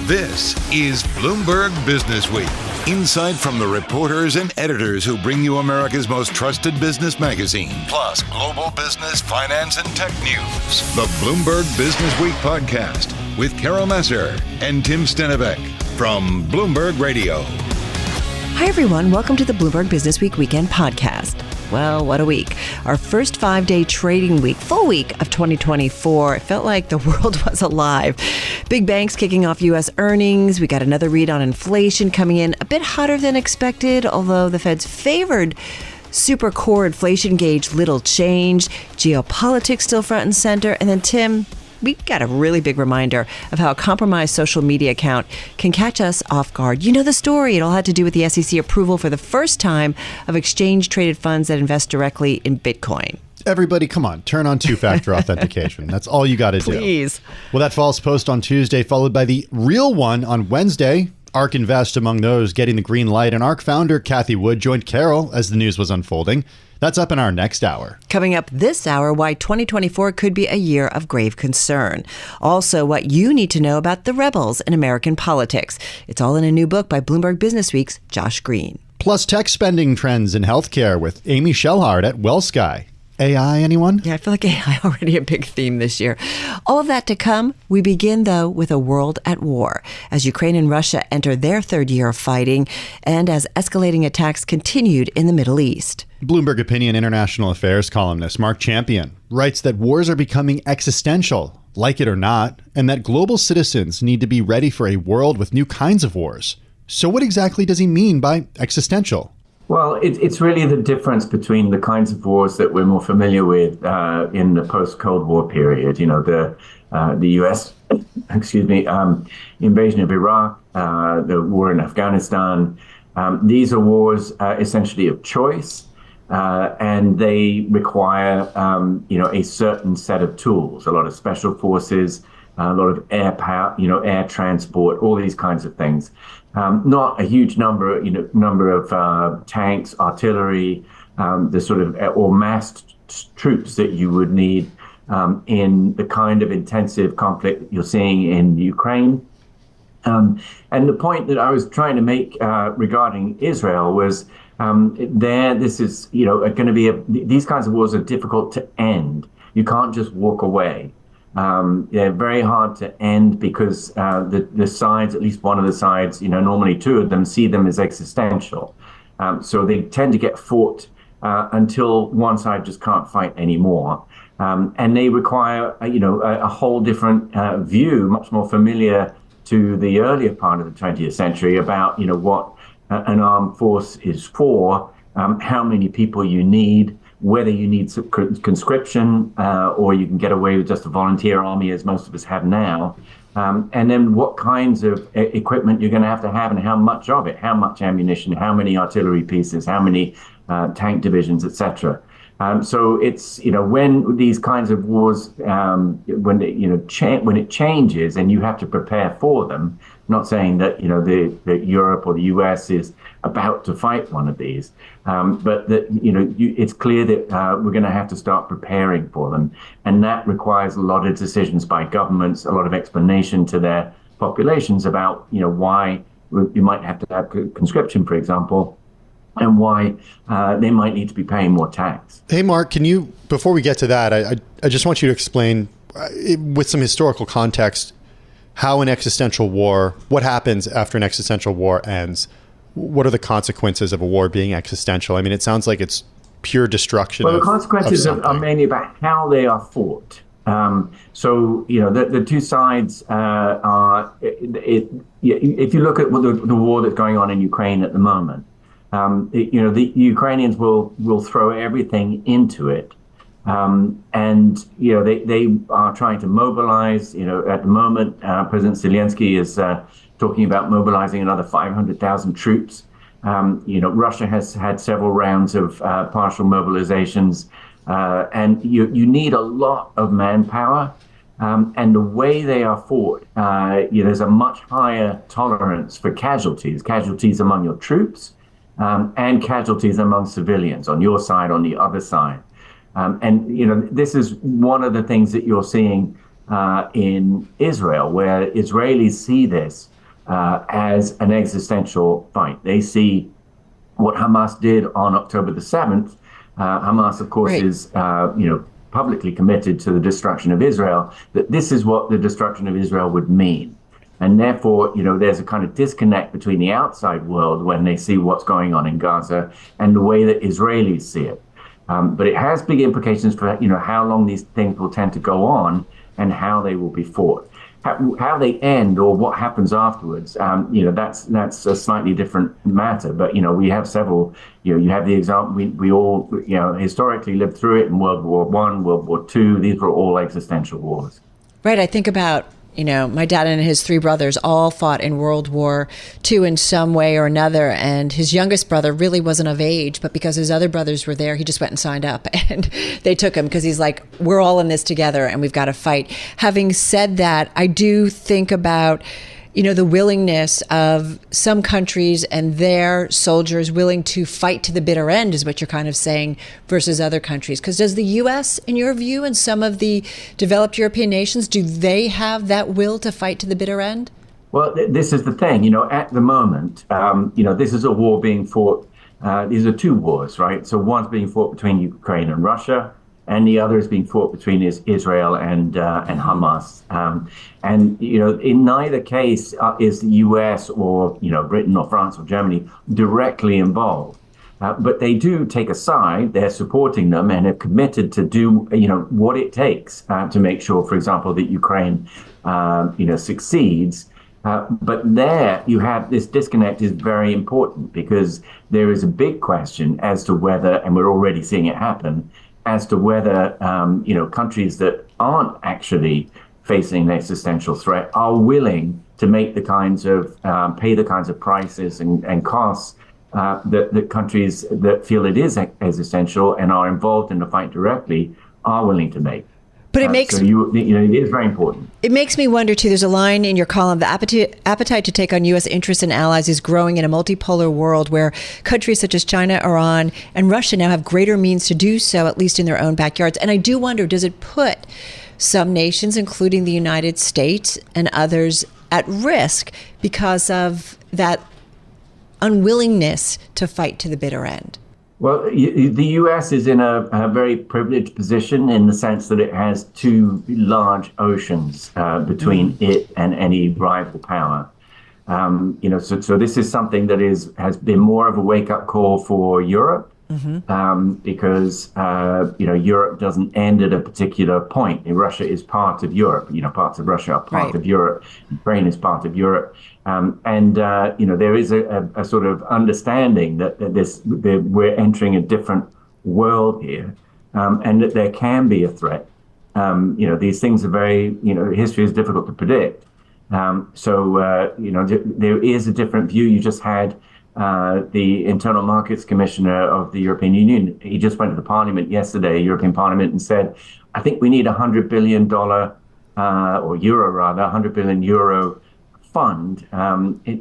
This is Bloomberg Businessweek. Insight from the reporters and editors who bring you America's most trusted business magazine, plus global business, finance, and tech news. The Bloomberg Businessweek podcast with Carol Massar and Tim Stenovec from Bloomberg Radio. Hi, everyone. Welcome to the Bloomberg Businessweek Weekend Podcast. Well, what a week. Our first 5-day trading week, full week of 2024. It felt like the world was alive. Big banks kicking off U.S. earnings. We got another read on inflation coming in a bit hotter than expected, although the Fed's favored super core inflation gauge little change. Geopolitics still front and center. And then, Tim, we got a really big reminder of how a compromised social media account can catch us off guard. You know the story. It all had to do with the SEC approval for the first time of exchange-traded funds that invest directly in Bitcoin. Everybody, come on, turn on two-factor authentication. That's all you got to do. Please. Well, that false post on Tuesday, followed by the real one on Wednesday. ARK Invest among those getting the green light. And ARK founder Cathie Wood joined Carol as the news was unfolding. That's up in our next hour. Coming up this hour, why 2024 could be a year of grave concern. Also, what you need to know about the rebels in American politics. It's all in a new book by Bloomberg Businessweek's Josh Green. Plus tech spending trends in healthcare with Amy Shellhard at WellSky. AI, anyone? Yeah, I feel like AI already a big theme this year. All of that to come. We begin, though, with a world at war as Ukraine and Russia enter their third year of fighting and as escalating attacks continued in the Middle East. Bloomberg Opinion International Affairs columnist Mark Champion writes that wars are becoming existential, like it or not, and that global citizens need to be ready for a world with new kinds of wars. So what exactly does he mean by existential? Well, it's really the difference between the kinds of wars that we're more familiar with in the post-Cold War period. You know, the U.S. Invasion of Iraq, the war in Afghanistan. These are wars essentially of choice, and they require a certain set of tools. A lot of special forces, a lot of air power, air transport, all these kinds of things. Not a huge number of tanks, artillery, the sort of or massed troops that you would need in the kind of intensive conflict you're seeing in Ukraine. And the point that I was trying to make regarding Israel was this is going to be these kinds of wars are difficult to end. You can't just walk away. They're very hard to end because the sides, at least one of the sides, normally two of them, see them as existential. So they tend to get fought until one side just can't fight anymore. And they require, a whole different view, much more familiar to the earlier part of the 20th century about, what an armed force is for, how many people you need, whether you need conscription or you can get away with just a volunteer army, as most of us have now, and then what kinds of equipment you're going to have and how much of it, how much ammunition, how many artillery pieces, how many tank divisions, etc. So it's, when these kinds of wars, when it changes and you have to prepare for them, not saying that, that Europe or the US is about to fight one of these, but that, it's clear that we're going to have to start preparing for them. And that requires a lot of decisions by governments, a lot of explanation to their populations about, why you might have to have conscription, for example, and why they might need to be paying more tax. Hey, Mark, can you, before we get to that, I just want you to explain with some historical context how an existential war, what happens after an existential war ends? What are the consequences of a war being existential? I mean, it sounds like it's pure destruction. Well, the consequences are mainly about how they are fought. So, the two sides are, if you look at the war that's going on in Ukraine at the moment, the Ukrainians will throw everything into it. And they are trying to mobilize. At the moment, President Zelensky is talking about mobilizing another 500,000 troops. Russia has had several rounds of partial mobilizations, and you need a lot of manpower. And the way they are fought, there's a much higher tolerance for casualties among your troops, and casualties among civilians on your side, on the other side. And this is one of the things that you're seeing in Israel, where Israelis see this as an existential fight. They see what Hamas did on October the 7th. Hamas, of course, is publicly committed to the destruction of Israel, that this is what the destruction of Israel would mean. And therefore, there's a kind of disconnect between the outside world when they see what's going on in Gaza and the way that Israelis see it. But it has big implications for, how long these things will tend to go on and how they will be fought. How they end or what happens afterwards, that's a slightly different matter. But, we have several, you have the example, we all, historically lived through it in World War I, World War II. These were all existential wars. Right. I think about, my dad and his three brothers all fought in World War II in some way or another. And his youngest brother really wasn't of age, but because his other brothers were there, he just went and signed up and they took him because he's like, we're all in this together and we've got to fight. Having said that, I do think about, the willingness of some countries and their soldiers willing to fight to the bitter end is what you're kind of saying versus other countries. Because does the U.S., in your view, and some of the developed European nations, do they have that will to fight to the bitter end? Well, this is the thing, at the moment, this is a war being fought. These are two wars, right? So one's being fought between Ukraine and Russia, and the other is being fought between Israel and Hamas. And in neither case is the U.S. or Britain or France or Germany directly involved. But they do take a side. They're supporting them and are committed to do what it takes to make sure, for example, that Ukraine succeeds. But there you have this disconnect is very important because there is a big question as to whether, and we're already seeing it happen, as to whether, countries that aren't actually facing an existential threat are willing to make the kinds of, pay the kinds of prices and costs that countries that feel it is existential and are involved in the fight directly are willing to make. But it makes it is very important. It makes me wonder too. There's a line in your column: the appetite to take on U.S. interests and allies is growing in a multipolar world where countries such as China, Iran, and Russia now have greater means to do so, at least in their own backyards. And I do wonder: does it put some nations, including the United States and others, at risk because of that unwillingness to fight to the bitter end? Well, the U.S. is in a very privileged position in the sense that it has two large oceans between it and any rival power. So this is something that has been more of a wake-up call for Europe because Europe doesn't end at a particular point. Russia is part of Europe. Parts of Russia are part of Europe. Ukraine is part of Europe. There is a sort of understanding that we're entering a different world here, and that there can be a threat. These things are very, history is difficult to predict. There is a different view. You just had the Internal Markets Commissioner of the European Union. He just went to the Parliament yesterday, European Parliament, and said, I think we need $100 billion, or euro rather, $100 billion euro fund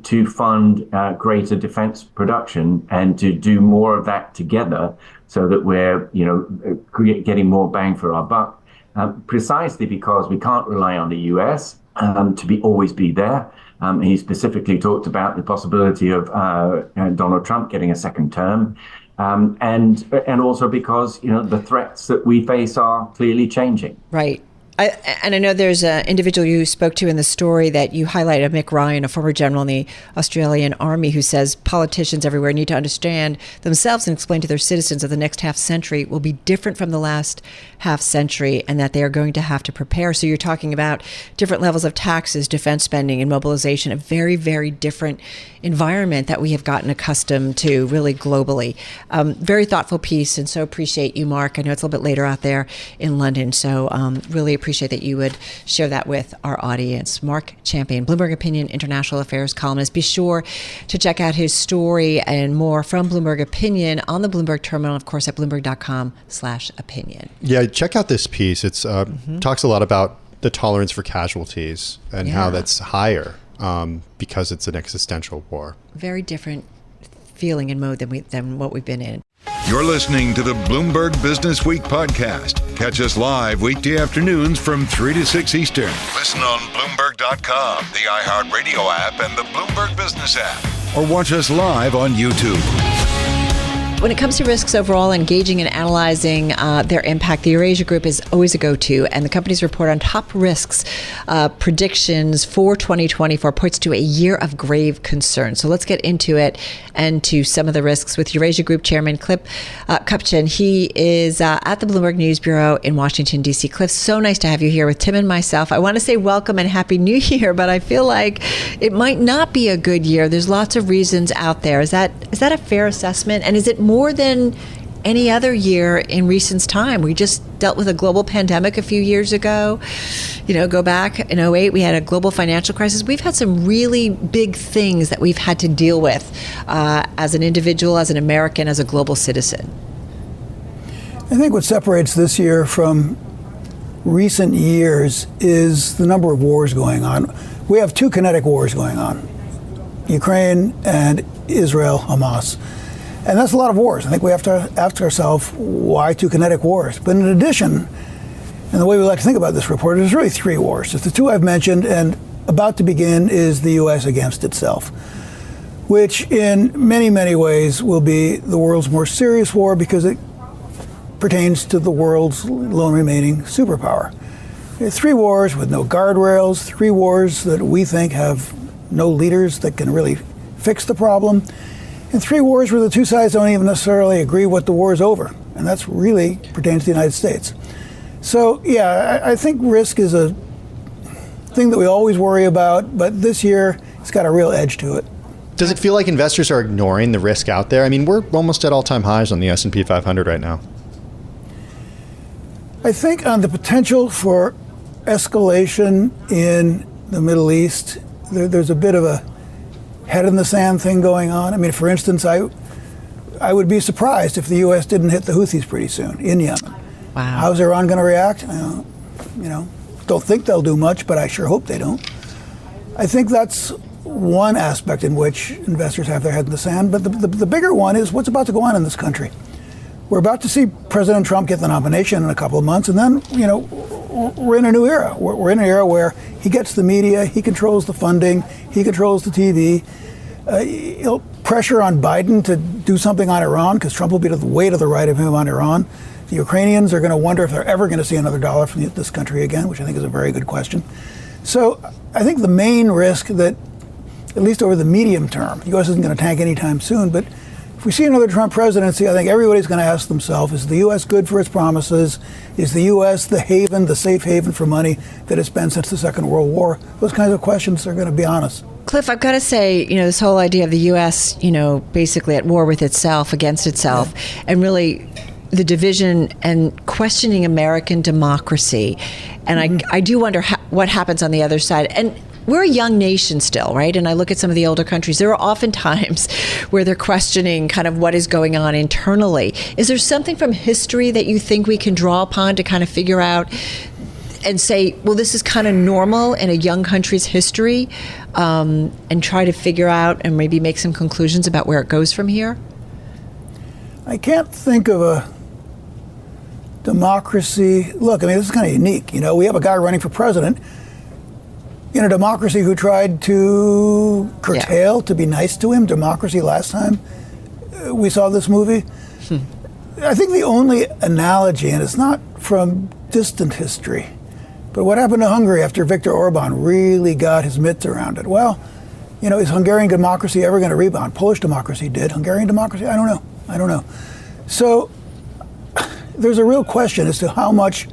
to fund greater defense production and to do more of that together so that we're, getting more bang for our buck, precisely because we can't rely on the U.S. To always be there. He specifically talked about the possibility of Donald Trump getting a second term, and also because the threats that we face are clearly changing. Right. And I know there's an individual you spoke to in the story that you highlighted, Mick Ryan, a former general in the Australian Army, who says politicians everywhere need to understand themselves and explain to their citizens that the next half century will be different from the last half century and that they are going to have to prepare. So you're talking about different levels of taxes, defense spending, and mobilization, a very, very different environment that we have gotten accustomed to really globally. Very thoughtful piece, and so appreciate you, Mark. I know it's a little bit later out there in London, so really appreciate that you would share that with our audience. Mark Champion, Bloomberg Opinion International Affairs columnist. Be sure to check out his story and more from Bloomberg Opinion on the Bloomberg terminal, of course, at bloomberg.com/opinion. Yeah, check out this piece. It's talks a lot about the tolerance for casualties and how that's higher because it's an existential war. Very different feeling and mode than what we've been in. You're listening to the Bloomberg Businessweek podcast. Catch us live weekday afternoons from 3 to 6 Eastern. Listen on Bloomberg.com, the iHeartRadio app, and the Bloomberg Business App. Or watch us live on YouTube. When it comes to risks overall, engaging and analyzing their impact, the Eurasia Group is always a go-to, and the company's report on top risks predictions for 2024 points to a year of grave concern. So let's get into it and to some of the risks with Eurasia Group Chairman Cliff Kupchan. He is at the Bloomberg News Bureau in Washington, D.C. Cliff, so nice to have you here with Tim and myself. I want to say welcome and Happy New Year, but I feel like it might not be a good year. There's lots of reasons out there. Is that a fair assessment? And is it more than any other year in recent time? We just dealt with a global pandemic a few years ago. Go back in 2008, we had a global financial crisis. We've had some really big things that we've had to deal with as an individual, as an American, as a global citizen. I think what separates this year from recent years is the number of wars going on. We have two kinetic wars going on, Ukraine and Israel, Hamas. And that's a lot of wars. I think we have to ask ourselves, why two kinetic wars? But in addition, and the way we like to think about this report, there's really three wars. It's the two I've mentioned, and about to begin is the U.S. against itself, which in many, many ways will be the world's more serious war because it pertains to the world's lone remaining superpower. Three wars with no guardrails, three wars that we think have no leaders that can really fix the problem. And three wars where the two sides don't even necessarily agree what the war is over. And that's really pertains to the United States. So, yeah, I think risk is a thing that we always worry about, but this year it's got a real edge to it. Does it feel like investors are ignoring the risk out there? I mean, we're almost at all-time highs on the S&P 500 right now. I think on the potential for escalation in the Middle East, there's a bit of a head in the sand thing going on. I mean, for instance, I would be surprised if the U.S. didn't hit the Houthis pretty soon in Yemen. Wow. How's Iran going to react? Don't think they'll do much, but I sure hope they don't. I think that's one aspect in which investors have their head in the sand. But the bigger one is what's about to go on in this country. We're about to see President Trump get the nomination in a couple of months, and then, we're in a new era. We're in an era where he gets the media, he controls the funding, he controls the TV. He'll pressure on Biden to do something on Iran because Trump will be way to the right of him on Iran. The Ukrainians are going to wonder if they're ever going to see another dollar from this country again, which I think is a very good question. So I think the main risk that, at least over the medium term, the U.S. isn't going to tank anytime soon, but if we see another Trump presidency, I think everybody's going to ask themselves, is the U.S. good for its promises? Is the U.S. the haven, the safe haven for money that it's been since the Second World War? Those kinds of questions are going to be on us. Cliff, I've got to say, this whole idea of the U.S., basically at war with itself, against itself, and really the division and questioning American democracy. And I do wonder what happens on the other side. And we're a young nation still, right? And I look at some of the older countries. There are often times where they're questioning kind of what is going on internally. Is there something from history that you think we can draw upon to kind of figure out and say, well, this is kind of normal in a young country's history, and try to figure out and maybe make some conclusions about where it goes from here? I can't think of a democracy. Look, I mean, this is kind of unique. We have a guy running for president in a democracy who tried to curtail, to be nice to him, democracy last time we saw this movie. I think the only analogy, and it's not from distant history, but what happened to Hungary after Viktor Orban really got his mitts around it? Well, is Hungarian democracy ever going to rebound? Polish democracy did. Hungarian democracy? I don't know. So there's a real question as to how much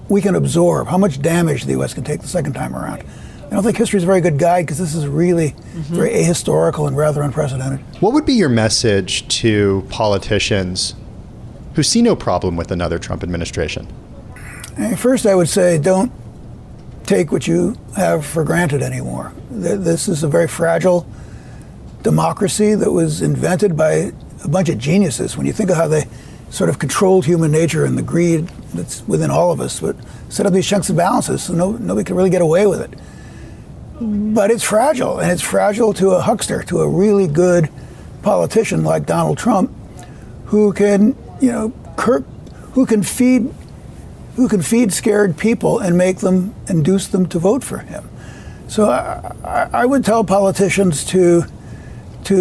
we can absorb, how much damage the U.S. can take the second time around. I don't think history is a very good guide because this is really very ahistorical and rather unprecedented. What would be your message to politicians who see no problem with another Trump administration? First, I would say don't take what you have for granted anymore. This is a very fragile democracy that was invented by a bunch of geniuses. When you think of how they sort of controlled human nature and the greed that's within all of us, but set up these checks and balances so nobody can really get away with it. But it's fragile, and it's fragile to a huckster, to a really good politician like Donald Trump, who can, who can feed scared people and induce them to vote for him. So I would tell politicians to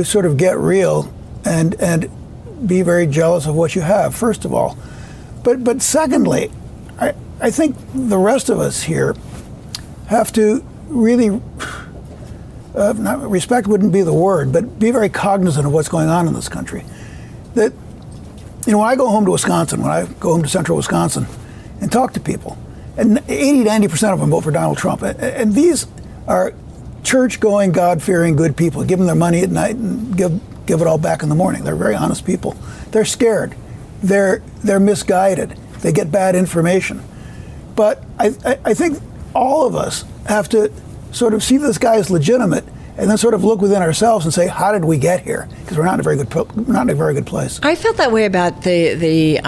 sort of get real and be very jealous of what you have, first of all. But secondly, I think the rest of us here have to really, not respect wouldn't be the word, but be very cognizant of what's going on in this country. That, when I go home to Wisconsin, when I go home to central Wisconsin and talk to people, and 80-90% of them vote for Donald Trump. And these are church-going, God-fearing, good people. Give them their money at night and give it all back in the morning. They're very honest people. They're scared. They're misguided. They get bad information. But I think all of us have to sort of see this guy as legitimate, and then sort of look within ourselves and say, how did we get here? Because we're not in a very good place. I felt that way about the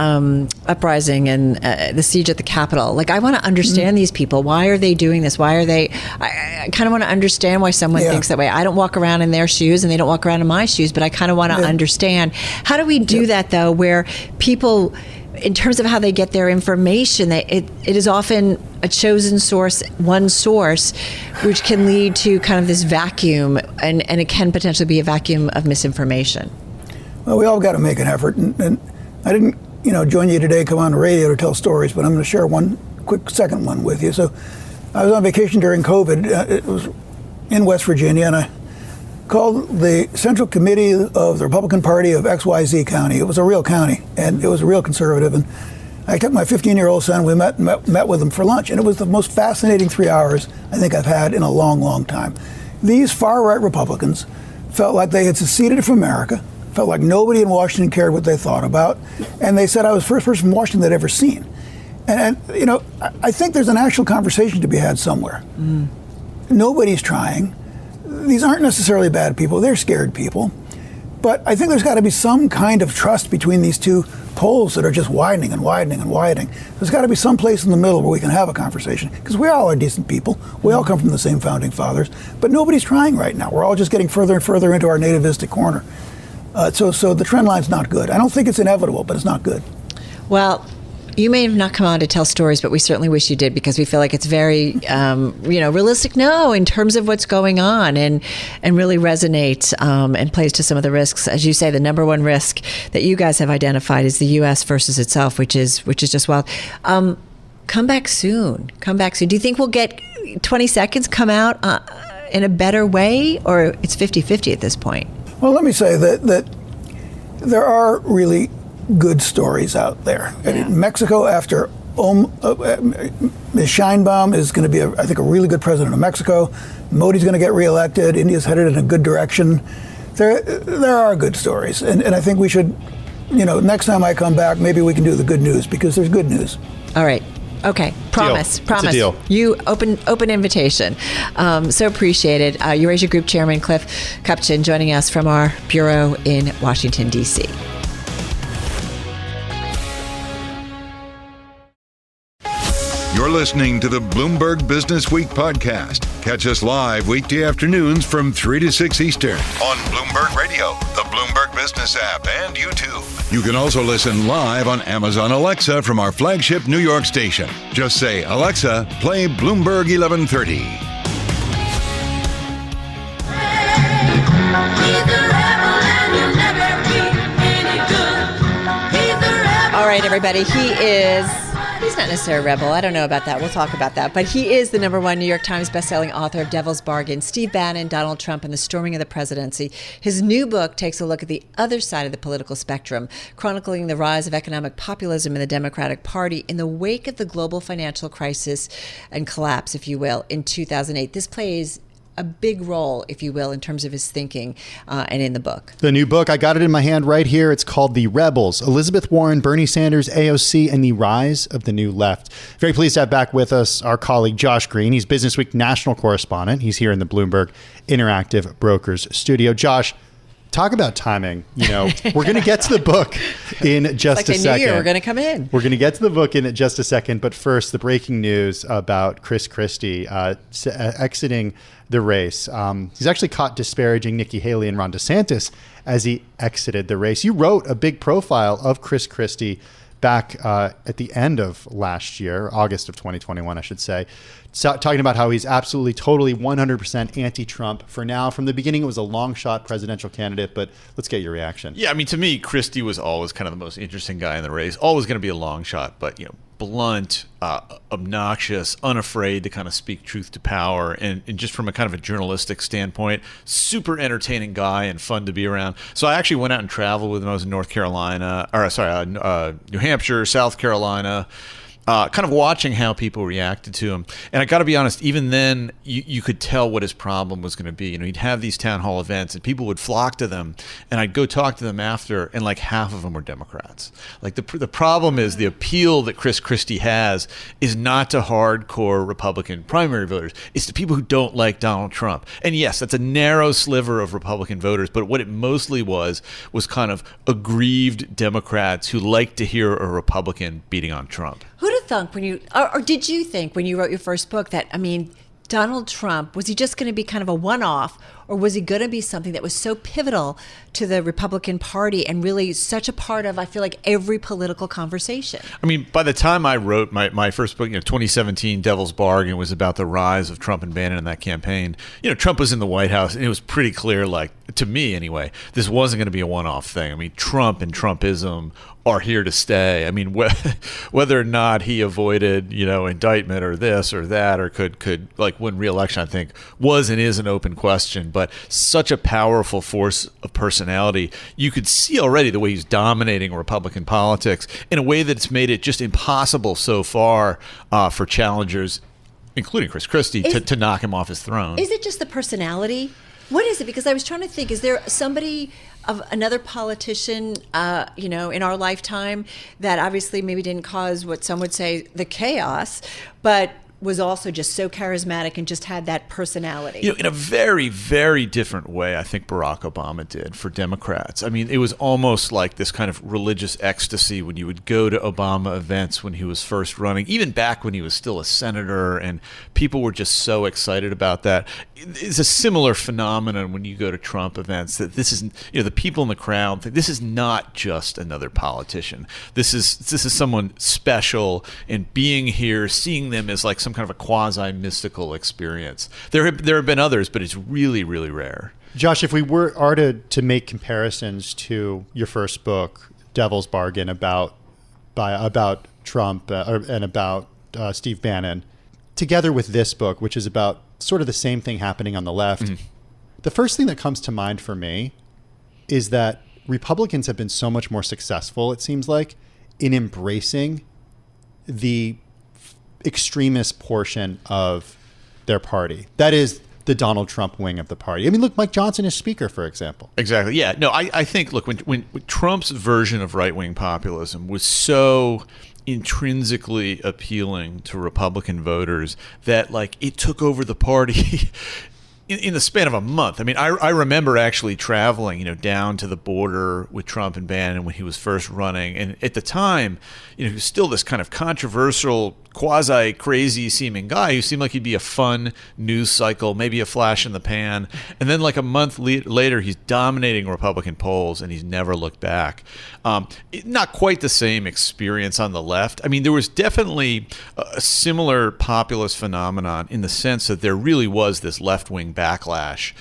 uprising and the siege at the Capitol. Like, I want to understand these people. Why are they doing this? Why are they? I kind of want to understand why someone thinks that way. I don't walk around in their shoes, and they don't walk around in my shoes. But I kind of want to understand. How do we do that, though, where people, in terms of how they get their information, it is often a chosen source, one source, which can lead to kind of this vacuum, and it can potentially be a vacuum of misinformation. Well, we all got to make an effort, and I didn't, join you today, come on the radio to tell stories, but I'm going to share one quick second one with you. So I was on vacation during COVID. It was in West Virginia, and I called the Central Committee of the Republican Party of XYZ County. It was a real county, and it was a real conservative. And I took my 15-year-old son. We met with him for lunch, and it was the most fascinating 3 hours I think I've had in a long, long time. These far-right Republicans felt like they had seceded from America, felt like nobody in Washington cared what they thought about, and they said I was the first person from Washington they'd ever seen. And I think there's an actual conversation to be had somewhere. Nobody's trying. These aren't necessarily bad people. They're scared people. But I think there's got to be some kind of trust between these two poles that are just widening and widening and widening. There's got to be some place in the middle where we can have a conversation, because we all are decent people. We all come from the same founding fathers. But nobody's trying right now. We're all just getting further and further into our nativistic corner. So the trend line's not good. I don't think it's inevitable, but it's not good. Well, you may have not come on to tell stories, but we certainly wish you did, because we feel like it's very, realistic. No, in terms of what's going on, and really resonates and plays to some of the risks. As you say, the number one risk that you guys have identified is the U.S. versus itself, which is just wild. Come back soon. Do you think we'll get 20 seconds come out in a better way, or it's 50-50 at this point? Well, let me say that there are really good stories out there. Yeah. Mexico, after Ms. Sheinbaum is going to be, I think, a really good president of Mexico. Modi's going to get reelected. India's headed in a good direction. There are good stories, and I think we should, next time I come back, maybe we can do the good news, because there's good news. All right. Okay. Promise. It's a deal. You open invitation. So appreciated. Eurasia Group Chairman Cliff Kupchin joining us from our bureau in Washington, D.C. You're listening to the Bloomberg Businessweek podcast. Catch us live weekday afternoons from 3 to 6 Eastern on Bloomberg Radio, the Bloomberg Business App, and YouTube. You can also listen live on Amazon Alexa from our flagship New York station. Just say, Alexa, play Bloomberg 1130. All right, everybody. He's not necessarily a rebel. I don't know about that. We'll talk about that. But he is the #1 New York Times bestselling author of Devil's Bargain, Steve Bannon, Donald Trump, and the Storming of the Presidency. His new book takes a look at the other side of the political spectrum, chronicling the rise of economic populism in the Democratic Party in the wake of the global financial crisis and collapse, if you will, in 2008. This plays a big role, if you will, in terms of his thinking and in the book. The new book, I got it in my hand right here. It's called The Rebels, Elizabeth Warren, Bernie Sanders, AOC, and the Rise of the New Left. Very pleased to have back with us our colleague, Josh Green. He's Businessweek national correspondent. He's here in the Bloomberg Interactive Brokers studio. Josh, talk about timing. We're going to get to the book in just a second. We're going to come in. We're going to get to the book in just a second. But first, the breaking news about Chris Christie exiting the race. He's actually caught disparaging Nikki Haley and Ron DeSantis as he exited the race. You wrote a big profile of Chris Christie back at the end of last year, August of 2021, I should say, talking about how he's absolutely, totally, 100% anti-Trump for now. From the beginning, it was a long shot presidential candidate, but let's get your reaction. Yeah, I mean, to me, Christie was always kind of the most interesting guy in the race. Always going to be a long shot, but, blunt, obnoxious, unafraid to kind of speak truth to power, and just from a kind of a journalistic standpoint, super entertaining guy and fun to be around. So I actually went out and traveled with him. I was in New Hampshire, South Carolina, kind of watching how people reacted to him. And I got to be honest, even then, you could tell what his problem was going to be. He'd have these town hall events and people would flock to them, and I'd go talk to them after, and like half of them were Democrats. Like the problem is the appeal that Chris Christie has is not to hardcore Republican primary voters. It's to people who don't like Donald Trump. And yes, that's a narrow sliver of Republican voters, but what it mostly was kind of aggrieved Democrats who liked to hear a Republican beating on Trump. Who'd have thunk when you, or did you think when you wrote your first book that, Donald Trump, was he just going to be kind of a one-off, or was he going to be something that was so pivotal to the Republican Party and really such a part of, I feel like, every political conversation? I mean, by the time I wrote my first book, 2017, Devil's Bargain, was about the rise of Trump and Bannon in that campaign. Trump was in the White House, and it was pretty clear, like, to me anyway, this wasn't going to be a one-off thing. I mean, Trump and Trumpism are here to stay. I mean, whether or not he avoided, indictment or this or that, or could like win re-election, I think was and is an open question. But such a powerful force of personality, you could see already the way he's dominating Republican politics in a way that's made it just impossible so far for challengers, including Chris Christie, to knock him off his throne. Is it just the personality? What is it? Because I was trying to think, is there somebody of another politician, in our lifetime that obviously maybe didn't cause what some would say the chaos, but was also just so charismatic and just had that personality? In a very, very different way, I think Barack Obama did for Democrats. I mean, it was almost like this kind of religious ecstasy when you would go to Obama events when he was first running, even back when he was still a senator, and people were just so excited about that. It's a similar phenomenon when you go to Trump events, that this is, the people in the crowd think this is not just another politician. This is someone special, and being here, seeing them as like some kind of a quasi-mystical experience. There have been others, but it's really, really rare. Josh, if we are to make comparisons to your first book, Devil's Bargain, about Trump and about Steve Bannon, together with this book, which is about sort of the same thing happening on the left, the first thing that comes to mind for me is that Republicans have been so much more successful, it seems like, in embracing the extremist portion of their party. That is the Donald Trump wing of the party. I mean, look, Mike Johnson is speaker, for example. Exactly. Yeah. No, I think, look, when Trump's version of right-wing populism was so intrinsically appealing to Republican voters that, like, it took over the party in the span of a month. I mean, I remember actually traveling, down to the border with Trump and Bannon when he was first running. And at the time, he was still this kind of controversial, quasi-crazy seeming guy who seemed like he'd be a fun news cycle, maybe a flash in the pan. And then like a month later, he's dominating Republican polls, and he's never looked back. Not quite the same experience on the left. I mean, there was definitely a similar populist phenomenon in the sense that there really was this left-wing backlash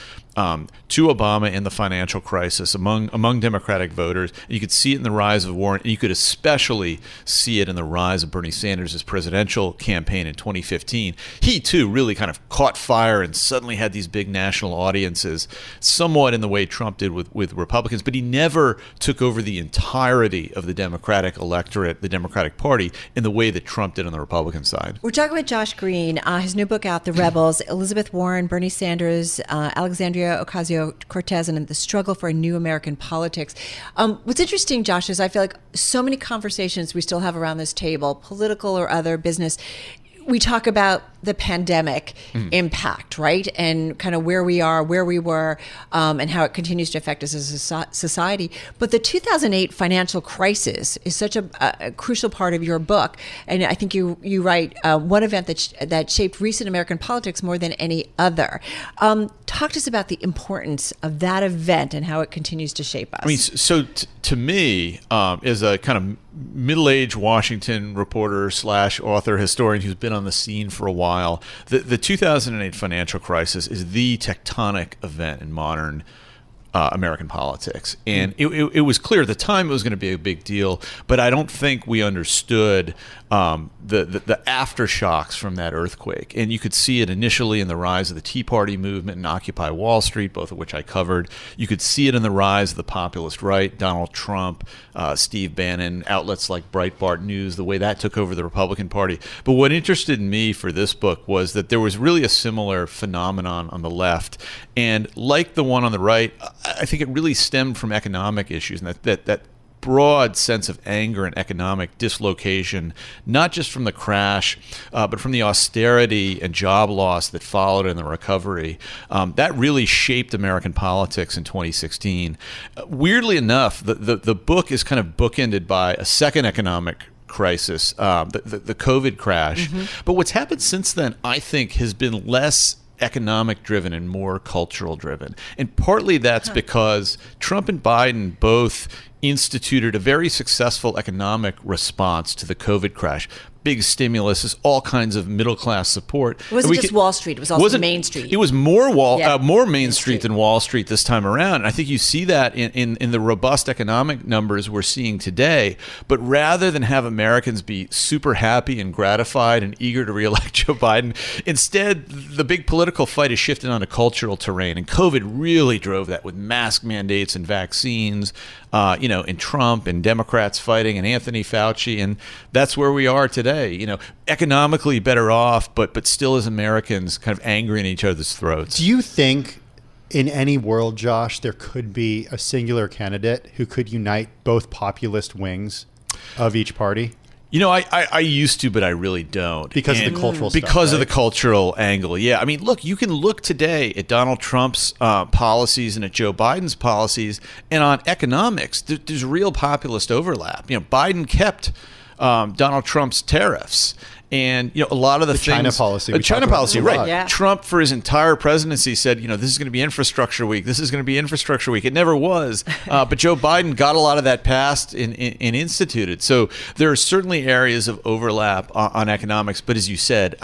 to Obama in the financial crisis among Democratic voters. You could see it in the rise of Warren, and you could especially see it in the rise of Bernie Sanders' presidential campaign in 2015. He, too, really kind of caught fire and suddenly had these big national audiences, somewhat in the way Trump did with Republicans, but he never took over the entirety of the Democratic electorate, the Democratic Party, in the way that Trump did on the Republican side. We're talking with Josh Green, his new book out, The Rebels, Elizabeth Warren, Bernie Sanders, Alexandria Ocasio-Cortez, and the struggle for a new American politics. What's interesting, Josh, is I feel like so many conversations we still have around this table, political or other, business, we talk about the pandemic impact, right? And kind of where we are, where we were, and how it continues to affect us as a society. But the 2008 financial crisis is such a crucial part of your book. And I think you write one event that shaped recent American politics more than any other. Talk talk to us about the importance of that event and how it continues to shape us. I mean, so to me, as a kind of middle-aged Washington reporter / author historian who's been on the scene for a while, the 2008 financial crisis is the tectonic event in modern American politics. And it was clear at the time it was going to be a big deal, but I don't think we understood the aftershocks from that earthquake. And you could see it initially in the rise of the Tea Party movement and Occupy Wall Street, both of which I covered. You could see it in the rise of the populist right, Donald Trump, Steve Bannon, outlets like Breitbart News, the way that took over the Republican Party. But what interested me for this book was that there was really a similar phenomenon on the left. And like the one on the right, I think it really stemmed from economic issues, and that broad sense of anger and economic dislocation, not just from the crash, but from the austerity and job loss that followed in the recovery. That really shaped American politics in 2016. Weirdly enough, the book is kind of bookended by a second economic crisis, the COVID crash. But what's happened since then, I think, has been less economic driven and more cultural driven. And partly that's because Trump and Biden both instituted a very successful economic response to the COVID crash. Big stimulus, all kinds of middle-class support. It wasn't just Wall Street. It was also Main Street. It was more more Main Street than Wall Street this time around. And I think you see that in the robust economic numbers we're seeing today. But rather than have Americans be super happy and gratified and eager to reelect Joe Biden, instead, the big political fight is shifted onto cultural terrain. And COVID really drove that with mask mandates and vaccines, and Trump and Democrats fighting and Anthony Fauci. And that's where we are today. Economically better off, but still as Americans kind of angry in each other's throats. Do you think in any world, Josh, there could be a singular candidate who could unite both populist wings of each party? I used to, but I really don't. Because of the cultural stuff, Because of right? the cultural angle, yeah. I mean, look, you can look today at Donald Trump's policies and at Joe Biden's policies, and on economics, there's real populist overlap. Biden kept Donald Trump's tariffs. And a lot of the things, China policy, China policy, right? Yeah. Trump, for his entire presidency, said, this is going to be infrastructure week. This is going to be infrastructure week. It never was, but Joe Biden got a lot of that passed and instituted. So there are certainly areas of overlap on economics. But as you said,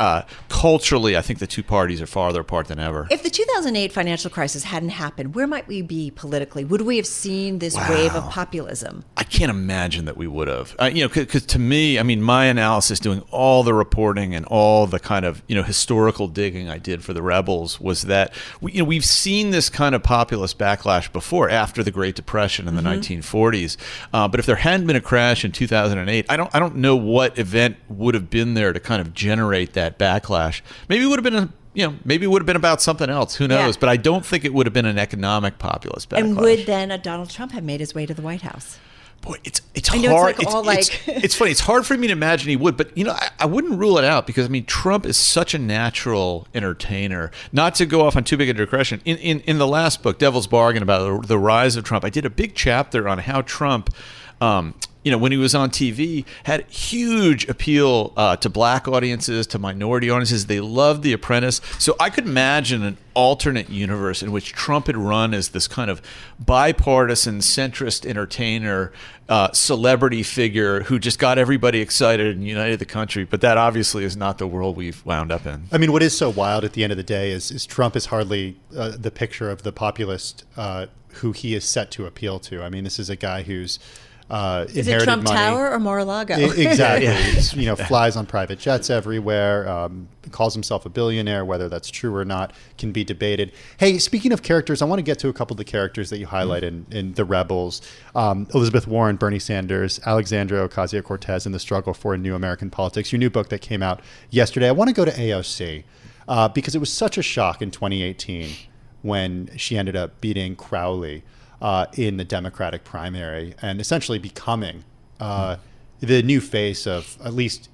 culturally, I think the two parties are farther apart than ever. If the 2008 financial crisis hadn't happened, where might we be politically? Would we have seen this wave of populism? I can't imagine that we would have. Because to me, my analysis, doing all the reporting and all the kind of historical digging I did for the Rebels, was that we've seen this kind of populist backlash before, after the Great Depression in the 1940s. But if there hadn't been a crash in 2008, I don't know what event would have been there to kind of generate that backlash. Maybe it would have been maybe it would have been about something else. Who knows? Yeah. But I don't think it would have been an economic populist backlash. And would then a Donald Trump have made his way to the White House? Boy, it's I know hard. it's It's funny. It's hard for me to imagine he would, but I wouldn't rule it out, because Trump is such a natural entertainer. Not to go off on too big a digression. In the last book, Devil's Bargain, about the rise of Trump, I did a big chapter on how Trump, when he was on TV, had huge appeal to black audiences, to minority audiences. They loved The Apprentice. So I could imagine an alternate universe in which Trump had run as this kind of bipartisan, centrist entertainer, celebrity figure who just got everybody excited and united the country. But that obviously is not the world we've wound up in. What is so wild at the end of the day is Trump is hardly the picture of the populist who he is set to appeal to. This is a guy who's Is it Trump money. Tower or Mar-a-Lago? Exactly. Flies on private jets everywhere, calls himself a billionaire. Whether that's true or not can be debated. Hey, speaking of characters, I want to get to a couple of the characters that you highlight in The Rebels. Elizabeth Warren, Bernie Sanders, Alexandria Ocasio-Cortez, and the struggle for a new American politics. Your new book that came out yesterday. I want to go to AOC because it was such a shock in 2018 when she ended up beating Crowley in the Democratic primary and essentially becoming the new face of, at least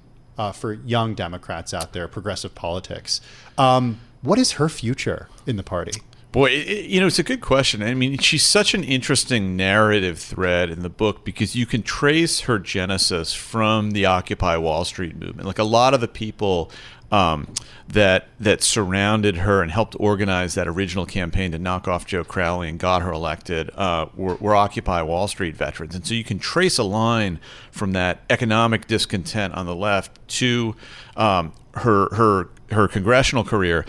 for young Democrats out there, progressive politics. What is her future in the party? Boy, it's a good question. I mean, she's such an interesting narrative thread in the book because you can trace her genesis from the Occupy Wall Street movement. Like a lot of the people that surrounded her and helped organize that original campaign to knock off Joe Crowley and got her elected were Occupy Wall Street veterans. And so you can trace a line from that economic discontent on the left to her congressional career.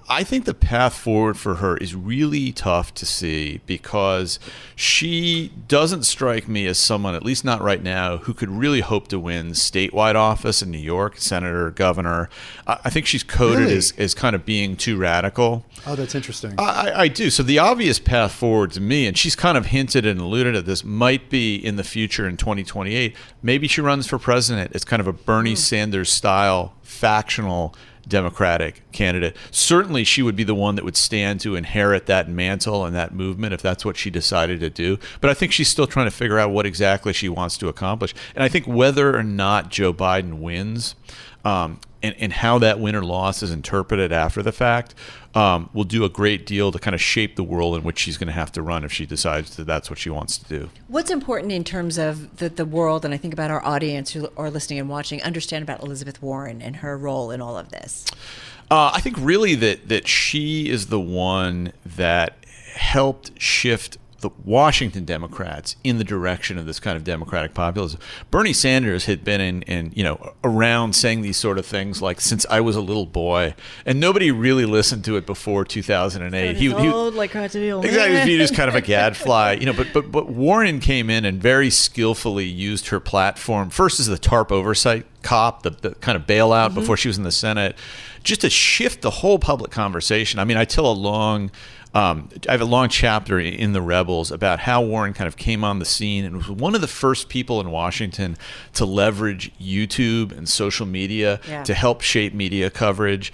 I think the path forward for her is really tough to see because she doesn't strike me as someone, at least not right now, who could really hope to win statewide office in New York, senator, governor. I think she's coded as kind of being too radical. Oh, that's interesting. I do. So the obvious path forward to me, and she's kind of hinted and alluded at this, might be in the future in 2028. Maybe she runs for president as kind of a Bernie Sanders style factional Democratic candidate. Certainly she would be the one that would stand to inherit that mantle and that movement if that's what she decided to do. But I think she's still trying to figure out what exactly she wants to accomplish. And I think whether or not Joe Biden wins and how that win or loss is interpreted after the fact will do a great deal to kind of shape the world in which she's going to have to run if she decides that that's what she wants to do. What's important in terms of the world, and I think about our audience who are listening and watching, understand about Elizabeth Warren and her role in all of this? I think really that she is the one that helped shift the Washington Democrats in the direction of this kind of Democratic populism. Bernie Sanders had been around saying these sort of things like since I was a little boy, and nobody really listened to it before 2008. He old, like crocodile. Exactly, viewed as kind of a gadfly, But Warren came in and very skillfully used her platform first as the TARP oversight cop, the kind of bailout before she was in the Senate, just to shift the whole public conversation. I mean, I have a long chapter in The Rebels about how Warren kind of came on the scene and was one of the first people in Washington to leverage YouTube and social media to help shape media coverage.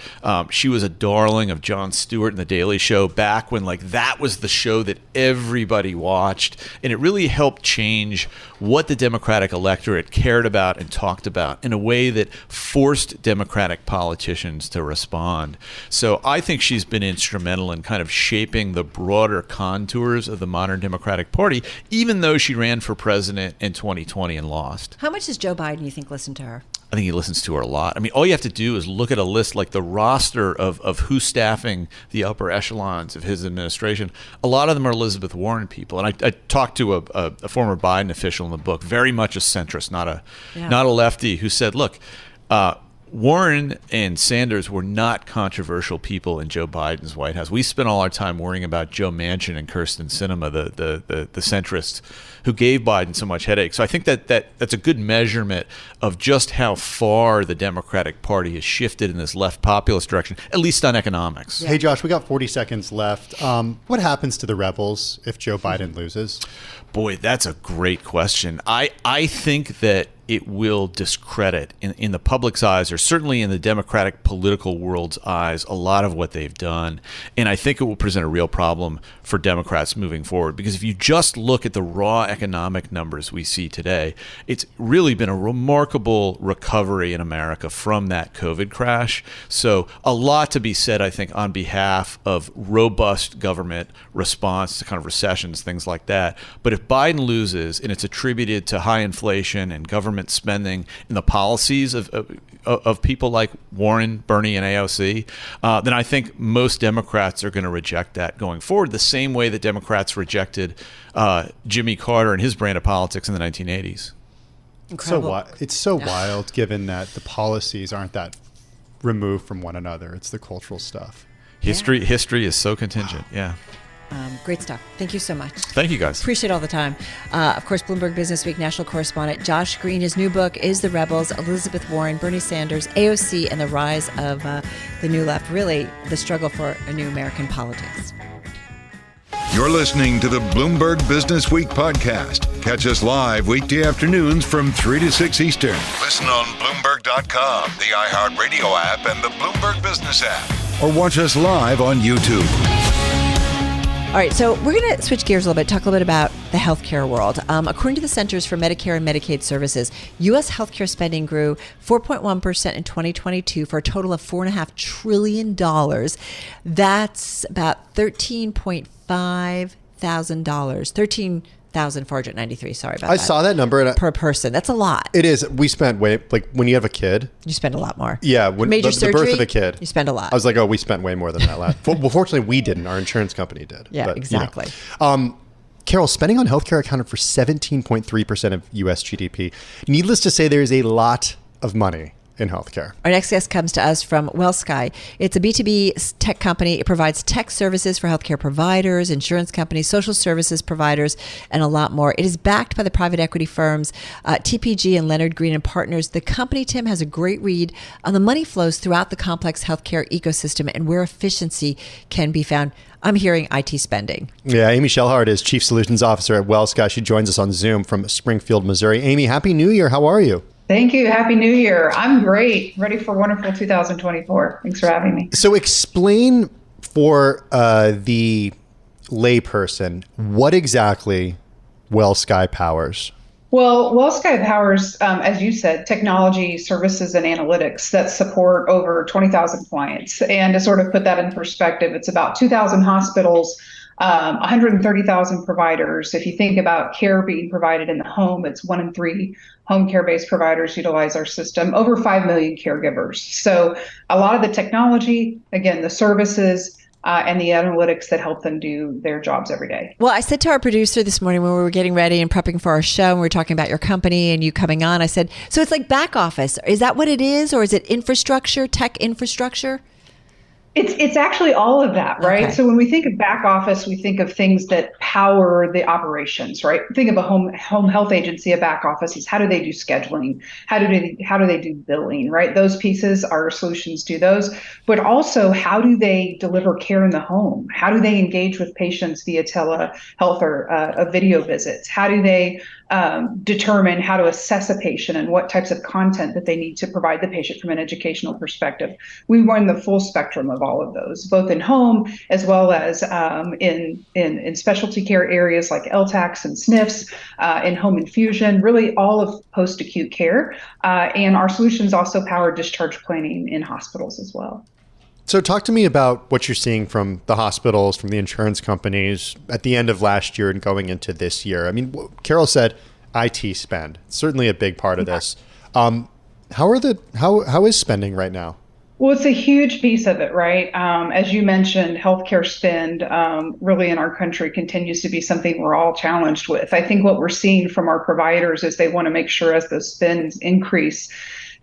She was a darling of Jon Stewart and The Daily Show back when that was the show that everybody watched. And it really helped change what the Democratic electorate cared about and talked about in a way that forced Democratic politicians to respond. So I think she's been instrumental in kind of shaping the broader contours of the modern Democratic Party, even though she ran for president in 2020 and lost. How much does Joe Biden, you think, listen to her? I think he listens to her a lot. I mean, all you have to do is look at a list like the roster of who's staffing the upper echelons of his administration. A lot of them are Elizabeth Warren people. And I talked to a former Biden official in the book, very much a centrist, not a lefty, who said, look, Warren and Sanders were not controversial people in Joe Biden's White House. We spent all our time worrying about Joe Manchin and Kyrsten Sinema, the centrists who gave Biden so much headache. So I think that's a good measurement of just how far the Democratic Party has shifted in this left populist direction, at least on economics. Hey, Josh, we got 40 seconds left. What happens to the rebels if Joe Biden loses? Boy, that's a great question. I think that it will discredit in the public's eyes, or certainly in the Democratic political world's eyes, a lot of what they've done. And I think it will present a real problem for Democrats moving forward. Because if you just look at the raw economic numbers we see today, it's really been a remarkable recovery in America from that COVID crash. So a lot to be said, I think, on behalf of robust government response to kind of recessions, things like that. But if Biden loses and it's attributed to high inflation and government spending and the policies of people like Warren, Bernie, and AOC, then I think most Democrats are going to reject that going forward, the same way that Democrats rejected Jimmy Carter and his brand of politics in the 1980s. Incredible. It's so wild, given that the policies aren't that removed from one another. It's the cultural stuff. History is so contingent. Yeah. Great stuff. Thank you so much. Thank you, guys. Appreciate all the time. Of course, Bloomberg Businessweek national correspondent Josh Green. His new book is The Rebels, Elizabeth Warren, Bernie Sanders, AOC, and the rise of the new left. Really, the struggle for a new American politics. You're listening to the Bloomberg Businessweek podcast. Catch us live weekday afternoons from 3 to 6 Eastern. Listen on Bloomberg.com, the iHeartRadio app, and the Bloomberg Business App. Or watch us live on YouTube. All right, so we're going to switch gears a little bit, talk a little bit about the healthcare world. According to the Centers for Medicare and Medicaid Services, U.S. healthcare spending grew 4.1% in 2022 for a total of $4.5 trillion. That's about $13,493. Sorry about that. I saw that number. And per person. That's a lot. It is. We spent like when you have a kid. You spend a lot more. Yeah. When Major the birth of a kid. You spend a lot. I was like, oh, we spent way more than that last. Well, fortunately, we didn't. Our insurance company did. Yeah, but, exactly. Carol, spending on healthcare accounted for 17.3% of U.S. GDP. Needless to say, there is a lot of money in healthcare. Our next guest comes to us from WellSky. It's a B2B tech company. It provides tech services for healthcare providers, insurance companies, social services providers, and a lot more. It is backed by the private equity firms TPG and Leonard Green and Partners. The company, Tim, has a great read on the money flows throughout the complex healthcare ecosystem and where efficiency can be found. I'm hearing IT spending. Yeah, Amy Shellhart is Chief Solutions Officer at WellSky. She joins us on Zoom from Springfield, Missouri. Amy, Happy New Year. How are you? Thank you. Happy New Year. I'm great. Ready for wonderful 2024. Thanks for having me. So explain for the layperson what exactly WellSky powers. Well, WellSky powers, as you said, technology, services, and analytics that support over 20,000 clients. And to sort of put that in perspective, it's about 2,000 hospitals, 130,000 providers. If you think about care being provided in the home, it's 1 in 3 home care-based providers utilize our system, over 5 million caregivers. So a lot of the technology, again, the services, and the analytics that help them do their jobs every day. Well, I said to our producer this morning when we were getting ready and prepping for our show, and we were talking about your company and you coming on, I said, so it's like back office. Is that what it is? Or is it infrastructure, tech infrastructure? It's actually all of that, right? Okay. So when we think of back office, we think of things that power the operations, right? Think of a home health agency, a back office is how do they do scheduling? How do they do billing, right? Those pieces, our solutions do those. But also, how do they deliver care in the home? How do they engage with patients via telehealth or video visits? How do they determine how to assess a patient and what types of content that they need to provide the patient from an educational perspective? We run the full spectrum of all of those, both in home as well as in specialty care areas like LTACs and SNFs, in home infusion, really all of post-acute care. And our solutions also power discharge planning in hospitals as well. So talk to me about what you're seeing from the hospitals, from the insurance companies at the end of last year and going into this year. I mean, Carol said IT spend, certainly a big part of this. How is spending right now? Well, it's a huge piece of it, right? As you mentioned, healthcare spend really in our country continues to be something we're all challenged with. I think what we're seeing from our providers is they want to make sure as those spends increase,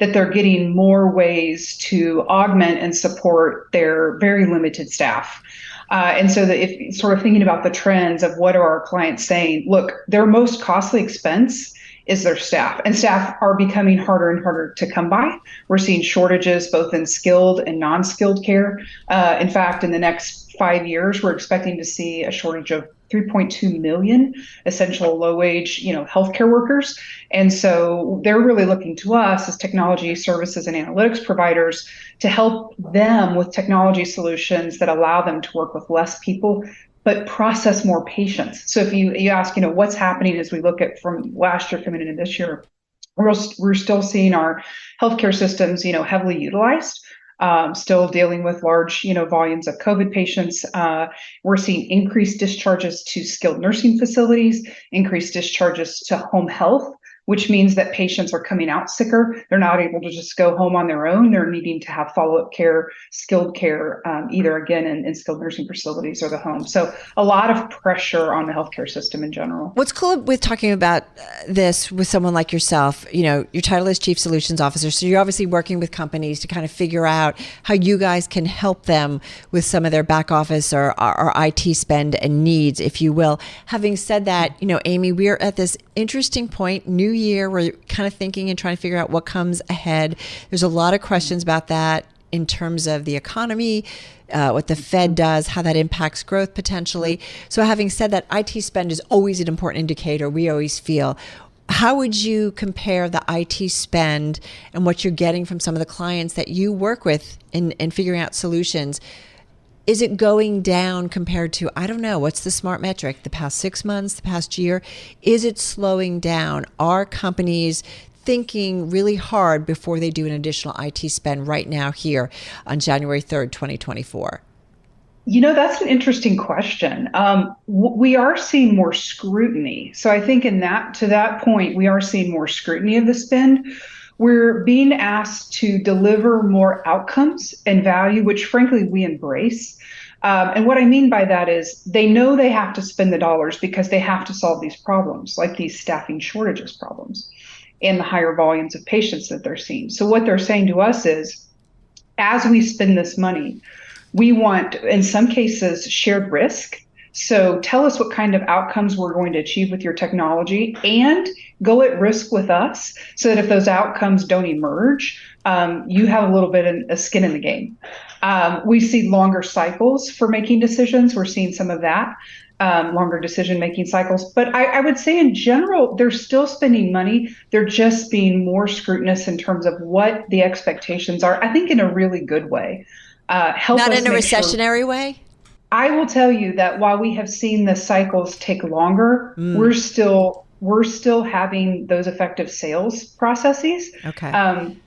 that they're getting more ways to augment and support their very limited staff. And so that if sort of thinking about the trends of what are our clients saying, look, their most costly expense is their staff, and staff are becoming harder and harder to come by. We're seeing shortages both in skilled and non-skilled care. In fact, in the next 5 years, we're expecting to see a shortage of 3.2 million essential low-wage, healthcare workers. And so they're really looking to us as technology services and analytics providers to help them with technology solutions that allow them to work with less people, but process more patients. So if you ask, what's happening as we look at from last year coming into this year, we're still seeing our healthcare systems, heavily utilized. Still dealing with large, volumes of COVID patients. We're seeing increased discharges to skilled nursing facilities, increased discharges to home health, which means that patients are coming out sicker. They're not able to just go home on their own. They're needing to have follow-up care, skilled care, either again in skilled nursing facilities or the home. So a lot of pressure on the healthcare system in general. What's cool with talking about this with someone like yourself, your title is Chief Solutions Officer. So you're obviously working with companies to kind of figure out how you guys can help them with some of their back office or IT spend and needs, if you will. Having said that, Amy, we're at this interesting point, new year, we're kind of thinking and trying to figure out what comes ahead. There's a lot of questions about that in terms of the economy, what the Fed does, how that impacts growth potentially. So having said that, IT spend is always an important indicator, we always feel. How would you compare the IT spend and what you're getting from some of the clients that you work with in figuring out solutions Is it going down compared to, I don't know, what's the smart metric? The past 6 months, the past year? Is it slowing down? Are companies thinking really hard before they do an additional IT spend right now here on January 3rd, 2024? That's an interesting question. We are seeing more scrutiny. So I think to that point, we are seeing more scrutiny of the spend. We're being asked to deliver more outcomes and value, which frankly we embrace. And what I mean by that is they know they have to spend the dollars because they have to solve these problems, like these staffing shortages problems and the higher volumes of patients that they're seeing. So what they're saying to us is, as we spend this money, we want, in some cases, shared risk. So tell us what kind of outcomes we're going to achieve with your technology and go at risk with us so that if those outcomes don't emerge, you have a little bit of skin in the game. We see longer cycles for making decisions. We're seeing some of that, longer decision-making cycles. But I would say in general, they're still spending money. They're just being more scrutinous in terms of what the expectations are, I think in a really good way. Not in a recessionary way? I will tell you that while we have seen the cycles take longer, we're still having those effective sales processes. Okay.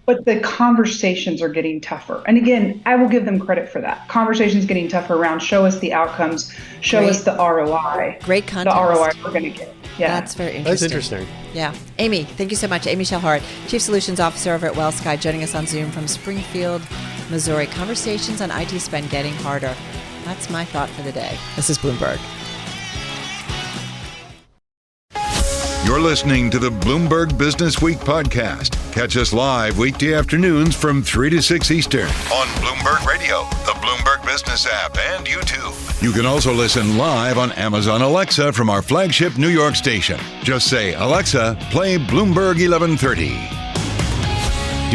But the conversations are getting tougher. And again, I will give them credit for that. Conversations getting tougher around show us the outcomes, show us the ROI. Great context. The ROI we're going to get. Yeah. That's very interesting. That's interesting. Yeah. Amy, thank you so much. Amy Shellhart, Chief Solutions Officer over at WellSky, joining us on Zoom from Springfield, Missouri. Conversations on IT spend getting harder. That's my thought for the day. This is Bloomberg. You're listening to the Bloomberg Business Week podcast. Catch us live weekday afternoons from 3 to 6 Eastern on Bloomberg Radio, the Bloomberg Business App, and YouTube. You can also listen live on Amazon Alexa from our flagship New York station. Just say, Alexa, play Bloomberg 1130.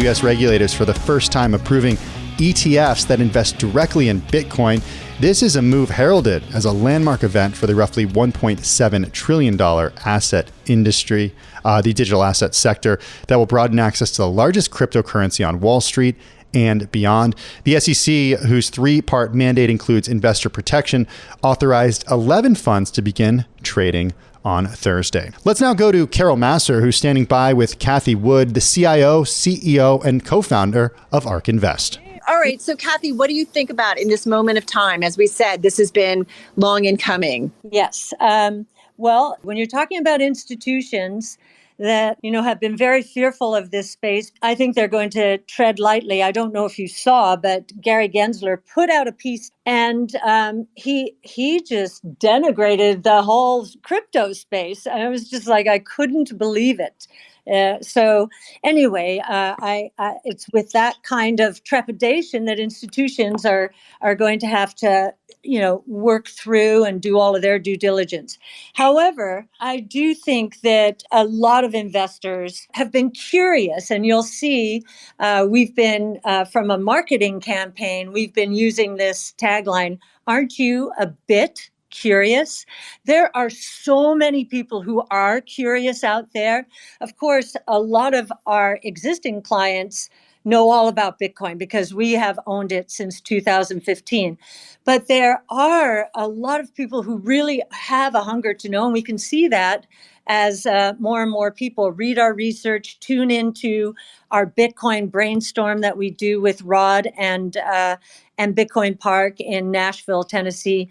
U.S. regulators for the first time approving ETFs that invest directly in Bitcoin. This is a move heralded as a landmark event for the roughly $1.7 trillion asset industry, the digital asset sector, that will broaden access to the largest cryptocurrency on Wall Street and beyond. The SEC, whose three-part mandate includes investor protection, authorized 11 funds to begin trading on Thursday. Let's now go to Carol Massar, who's standing by with Kathy Wood, the CIO, CEO, and co-founder of ARK Invest. All right. So, Kathy, what do you think about in this moment of time? As we said, this has been long in coming. Yes. Well, when you're talking about institutions that, have been very fearful of this space, I think they're going to tread lightly. I don't know if you saw, but Gary Gensler put out a piece and he just denigrated the whole crypto space. And I was just like, I couldn't believe it. So anyway, it's with that kind of trepidation that institutions are going to have to, work through and do all of their due diligence. However, I do think that a lot of investors have been curious, and you'll see we've been, from a marketing campaign, we've been using this tagline, "Aren't you a bit curious?" There are so many people who are curious out there. Of course, a lot of our existing clients know all about Bitcoin because we have owned it since 2015. But there are a lot of people who really have a hunger to know, and we can see that as more and more people read our research, tune into our Bitcoin brainstorm that we do with Rod and Bitcoin Park in Nashville, Tennessee,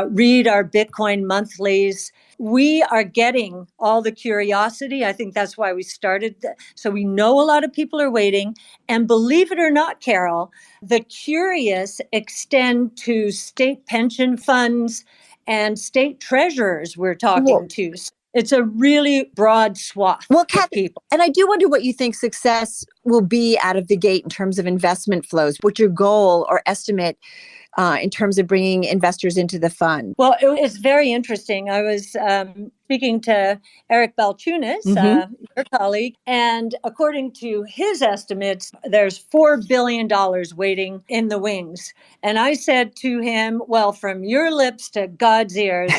read our Bitcoin monthlies. We are getting all the curiosity. I think that's why we started. So we know a lot of people are waiting. And believe it or not, Carol, the curious extend to state pension funds and state treasurers we're talking to. It's a really broad swath of people. And I do wonder what you think success will be out of the gate in terms of investment flows. What's your goal or estimate in terms of bringing investors into the fund? Well, it's very interesting. I was speaking to Eric Balchunas, your colleague, and according to his estimates, there's $4 billion waiting in the wings. And I said to him, well, from your lips to God's ears,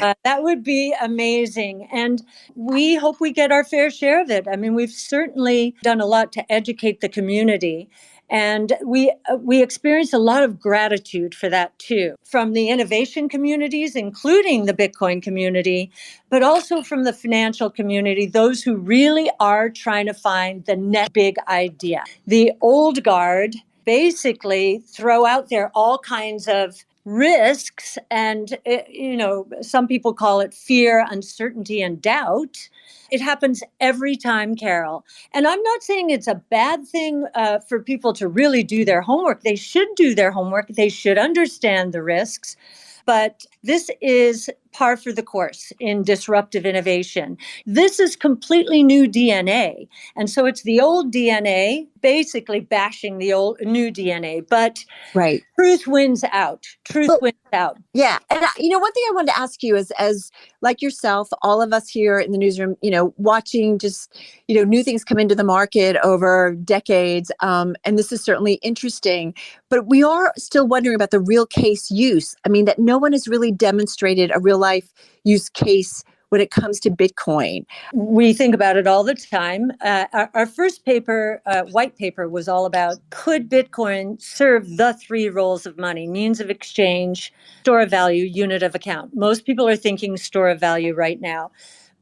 that would be amazing. And we hope we get our fair share of it. I mean, we've certainly done a lot to educate the community. And we experience a lot of gratitude for that too, from the innovation communities, including the Bitcoin community, but also from the financial community, those who really are trying to find the next big idea. The old guard basically throw out there all kinds of risks and, some people call it fear, uncertainty, and doubt. It happens every time, Carol. And I'm not saying it's a bad thing for people to really do their homework. They should do their homework. They should understand the risks. But this is par for the course in disruptive innovation. This is completely new DNA. And so it's the old DNA basically bashing the new DNA. But Right. Truth wins out. Truth wins out. Yeah. And, one thing I wanted to ask you is, as like yourself, all of us here in the newsroom, watching just, new things come into the market over decades. And this is certainly interesting, but we are still wondering about the real case use. I mean, that no one has really demonstrated a real life use case when it comes to Bitcoin. We think about it all the time. Our first paper, white paper, was all about, could Bitcoin serve the three roles of money: means of exchange, store of value, unit of account? Most people are thinking store of value right now.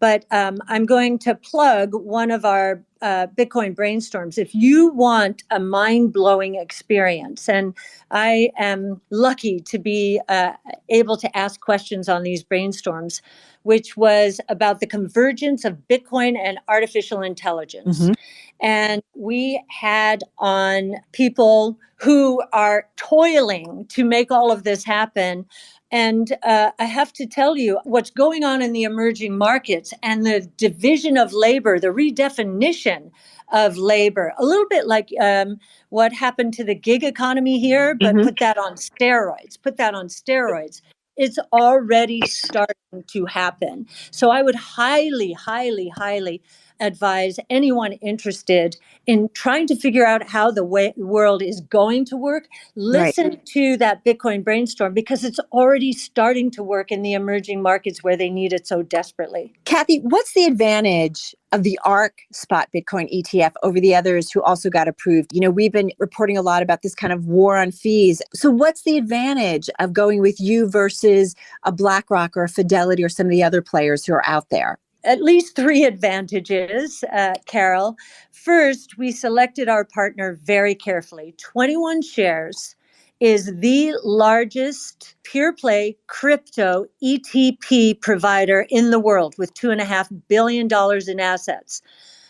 But I'm going to plug one of our Bitcoin brainstorms. If you want a mind-blowing experience, and I am lucky to be able to ask questions on these brainstorms, which was about the convergence of Bitcoin and artificial intelligence. Mm-hmm. And we had on people who are toiling to make all of this happen. And I have to tell you, what's going on in the emerging markets and the division of labor, the redefinition of labor, a little bit like what happened to the gig economy here, but put that on steroids. It's already starting to happen. So I would highly, highly, highly advise anyone interested in trying to figure out how the world is going to work, listen to that Bitcoin brainstorm, because it's already starting to work in the emerging markets where they need it so desperately. Kathy, what's the advantage of the ARK spot Bitcoin ETF over the others who also got approved? We've been reporting a lot about this kind of war on fees. So what's the advantage of going with you versus a BlackRock or a Fidelity or some of the other players who are out there? At least three advantages, Carol. First, we selected our partner very carefully. 21 Shares is the largest pure play crypto ETP provider in the world with $2.5 billion in assets.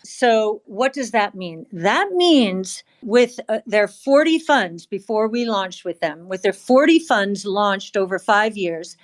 So what does that mean? That means with their 40 funds, before we launched with them, with their 40 funds launched over 5 years,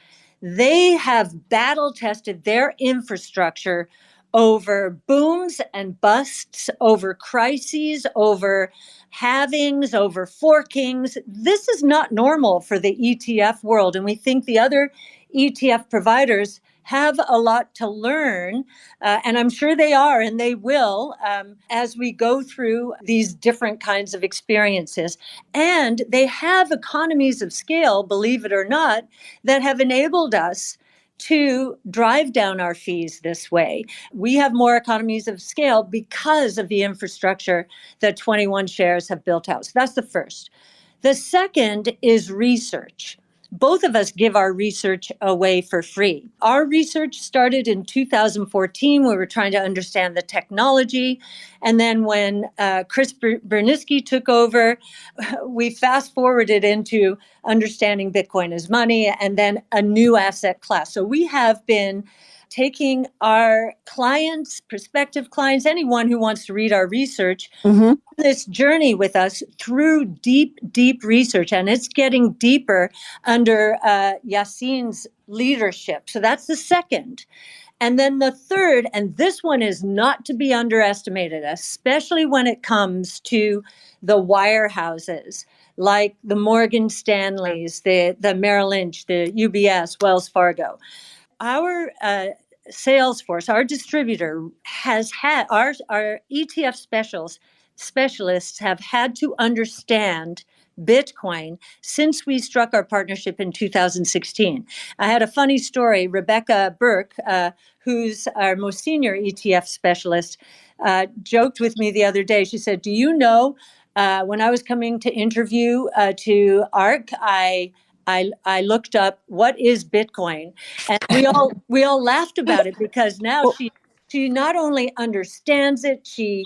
they have battle tested their infrastructure over booms and busts, over crises, over halvings, over forkings. This is not normal for the ETF world. And we think the other ETF providers have a lot to learn, and I'm sure they are, and they will, as we go through these different kinds of experiences. And they have economies of scale, believe it or not, that have enabled us to drive down our fees this way. We have more economies of scale because of the infrastructure that 21 Shares have built out. So that's the first. The second is research. Both of us give our research away for free. Our research started in 2014. We were trying to understand the technology. And then when Chris Berniske took over, we fast forwarded into understanding Bitcoin as money and then a new asset class. So we have been taking our clients, prospective clients, anyone who wants to read our research, this journey with us through deep, deep research. And it's getting deeper under Yassine's leadership. So that's the second. And then the third, and this one is not to be underestimated, especially when it comes to the wirehouses, like the Morgan Stanleys, the Merrill Lynch, the UBS, Wells Fargo. Our sales force, our distributor, has had our ETF specialists have had to understand Bitcoin since we struck our partnership in 2016. I had a funny story. Rebecca Burke, who's our most senior ETF specialist, joked with me the other day. She said, "Do you know When I was coming to interview to ARC, I looked up what is Bitcoin, and we all laughed about it because now she not only understands it, she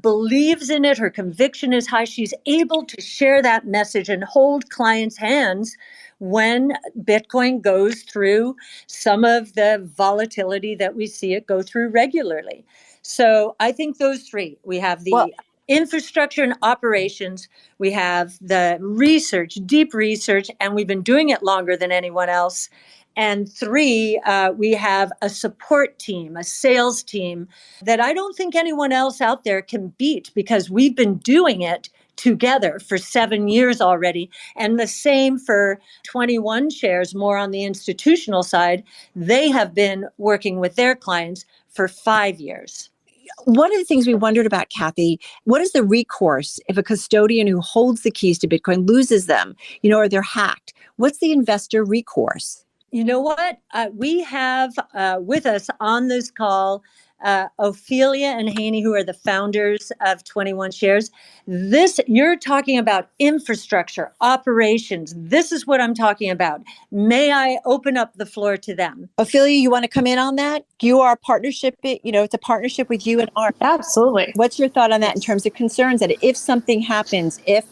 believes in it. Her conviction is high. She's able to share that message and hold clients' hands when Bitcoin goes through some of the volatility that we see it go through regularly. So I think those three, we have the infrastructure and operations, we have the research, deep research, and we've been doing it longer than anyone else. And three, we have a support team, a sales team that I don't think anyone else out there can beat because we've been doing it together for 7 years already. And the same for 21 Shares, more on the institutional side. They have been working with their clients for 5 years. One of the things we wondered about, Kathy, what is the recourse if a custodian who holds the keys to Bitcoin loses them, or they're hacked? What's the investor recourse? You know what? We have with us on this call Ophelia and Haney, who are the founders of 21 Shares. You're talking about infrastructure, operations. This is what I'm talking about. May I open up the floor to them? Ophelia, you want to come in on that? You are a partnership, it's a partnership with you and ARC. Absolutely. What's your thought on that in terms of concerns that if something happens, if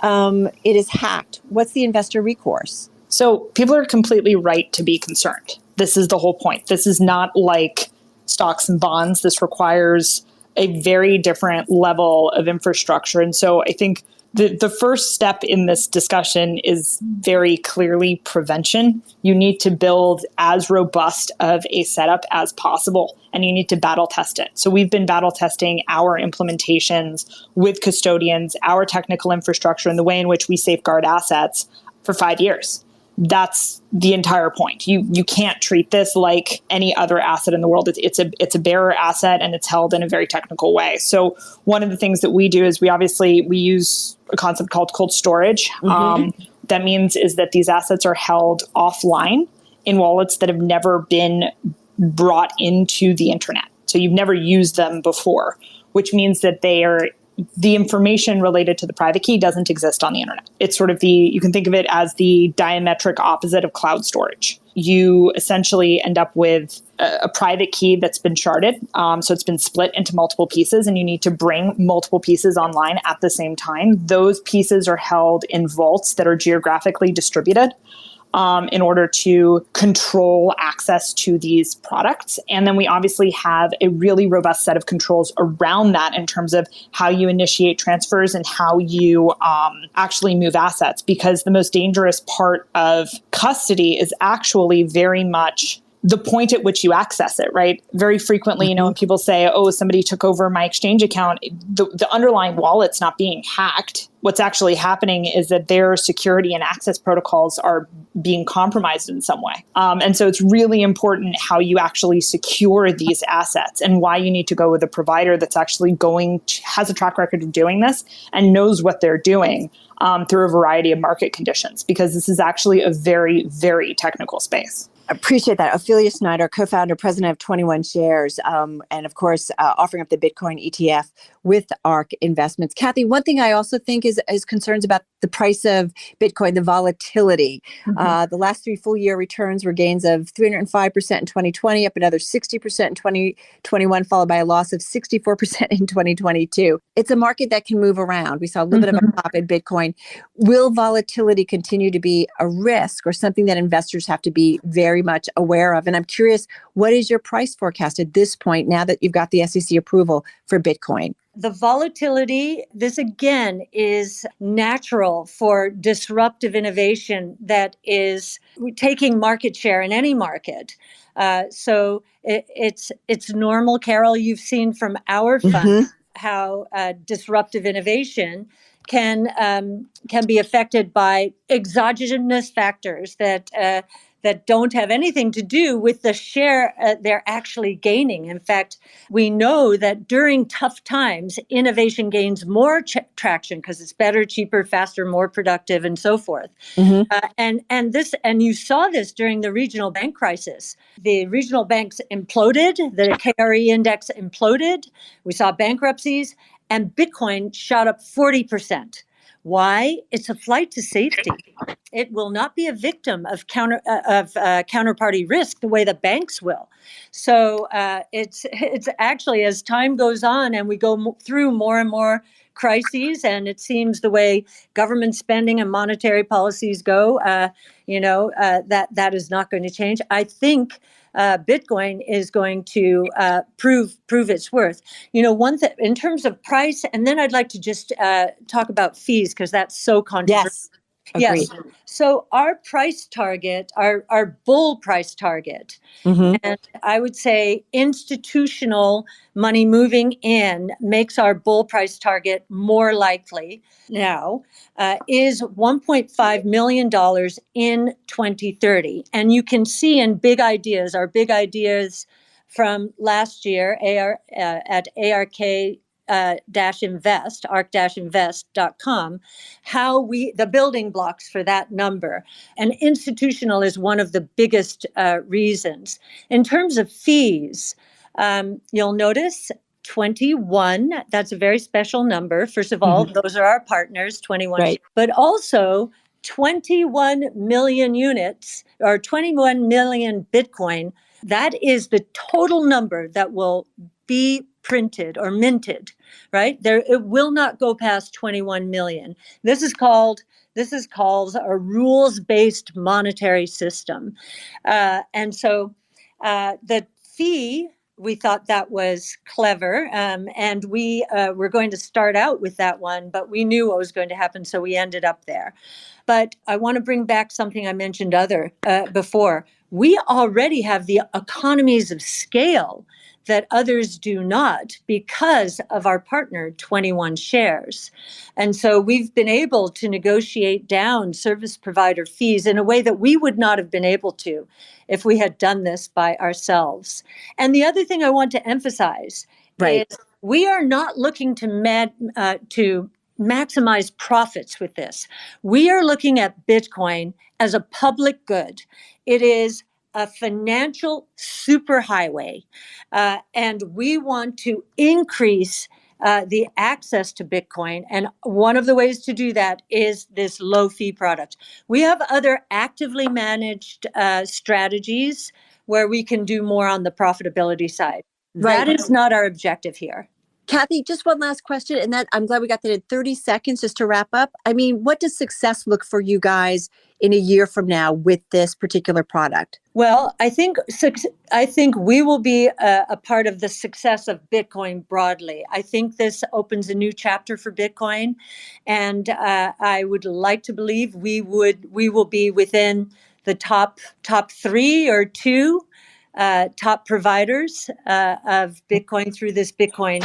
it is hacked, what's the investor recourse? So people are completely right to be concerned. This is the whole point. This is not like stocks and bonds. This requires a very different level of infrastructure. And so I think the first step in this discussion is very clearly prevention. You need to build as robust of a setup as possible, and you need to battle test it. So we've been battle testing our implementations with custodians, our technical infrastructure, and the way in which we safeguard assets for 5 years. That's the entire point. You can't treat this like any other asset in the world. It's a bearer asset, and it's held in a very technical way. So one of the things that we do is we use a concept called cold storage. That means is that these assets are held offline in wallets that have never been brought into the internet. So you've never used them before, which means that the information related to the private key doesn't exist on the internet. It's sort of you can think of it as the diametric opposite of cloud storage. You essentially end up with a private key that's been sharded. So it's been split into multiple pieces, and you need to bring multiple pieces online at the same time. Those pieces are held in vaults that are geographically distributed. In order to control access to these products. And then we obviously have a really robust set of controls around that in terms of how you initiate transfers and how you actually move assets, because the most dangerous part of custody is actually very much the point at which you access it, right? Very frequently, when people say, oh, somebody took over my exchange account, the underlying wallet's not being hacked. What's actually happening is that their security and access protocols are being compromised in some way. And so it's really important how you actually secure these assets and why you need to go with a provider that's actually has a track record of doing this and knows what they're doing through a variety of market conditions, because this is actually a very, very technical space. Appreciate that. Ophelia Snyder, co-founder, president of 21 Shares, and of course, offering up the Bitcoin ETF with ARC Investments. Kathy, one thing I also think is concerns about the price of Bitcoin, the volatility. The last 3 full year returns were gains of 305% in 2020, up another 60% in 2021, followed by a loss of 64% in 2022. It's a market that can move around. We saw a little bit of a pop in Bitcoin. Will volatility continue to be a risk or something that investors have to be very much aware of? And I'm curious, what is your price forecast at this point now that you've got the SEC approval for Bitcoin? The volatility, this again is natural for disruptive innovation that is taking market share in any market. So it's normal, Carol. You've seen from our fund how disruptive innovation can be affected by exogenous factors that don't have anything to do with the share they're actually gaining. In fact, we know that during tough times, innovation gains more traction because it's better, cheaper, faster, more productive, and so forth. And you saw this during the regional bank crisis. The regional banks imploded, the KRE index imploded. We saw bankruptcies. and Bitcoin shot up 40%. Why? It's a flight to safety. It will not be a victim of counterparty risk the way the banks will. So it's actually, as time goes on and we go through more and more crises, and it seems the way government spending and monetary policies go, that is not going to change. I think Bitcoin is going to prove its worth. One thing in terms of price, and then I'd like to just talk about fees because that's so controversial. Agreed. Yes. So our price target, our bull price target, and I would say institutional money moving in makes our bull price target more likely now, is $1.5 million in 2030. And you can see in our big ideas from last year, at ARK ARK-invest.com, how the building blocks for that number. And institutional is one of the biggest reasons. In terms of fees, you'll notice 21, that's a very special number. First of all, those are our partners, 21, right. But also 21 million units or 21 million Bitcoin. That is the total number that will be printed or minted, right? It will not go past 21 million. This is called a rules-based monetary system. And so the fee, we thought that was clever. And we were going to start out with that one, but we knew what was going to happen. So we ended up there. But I want to bring back something I mentioned before. We already have the economies of scale that others do not because of our partner 21 Shares. And so we've been able to negotiate down service provider fees in a way that we would not have been able to if we had done this by ourselves. And the other thing I want to emphasize is we are not looking to maximize profits with this. We are looking at Bitcoin as a public good. It is a financial superhighway, and we want to increase the access to Bitcoin. And one of the ways to do that is this low fee product. We have other actively managed strategies where we can do more on the profitability side. That is not our objective here. Kathy, just one last question, and that I'm glad we got that in 30 seconds just to wrap up. I mean, what does success look for you guys in a year from now with this particular product? Well, I think we will be a part of the success of Bitcoin broadly. I think this opens a new chapter for Bitcoin, and I would like to believe we will be within the top 3 or 2 top providers of Bitcoin through this Bitcoin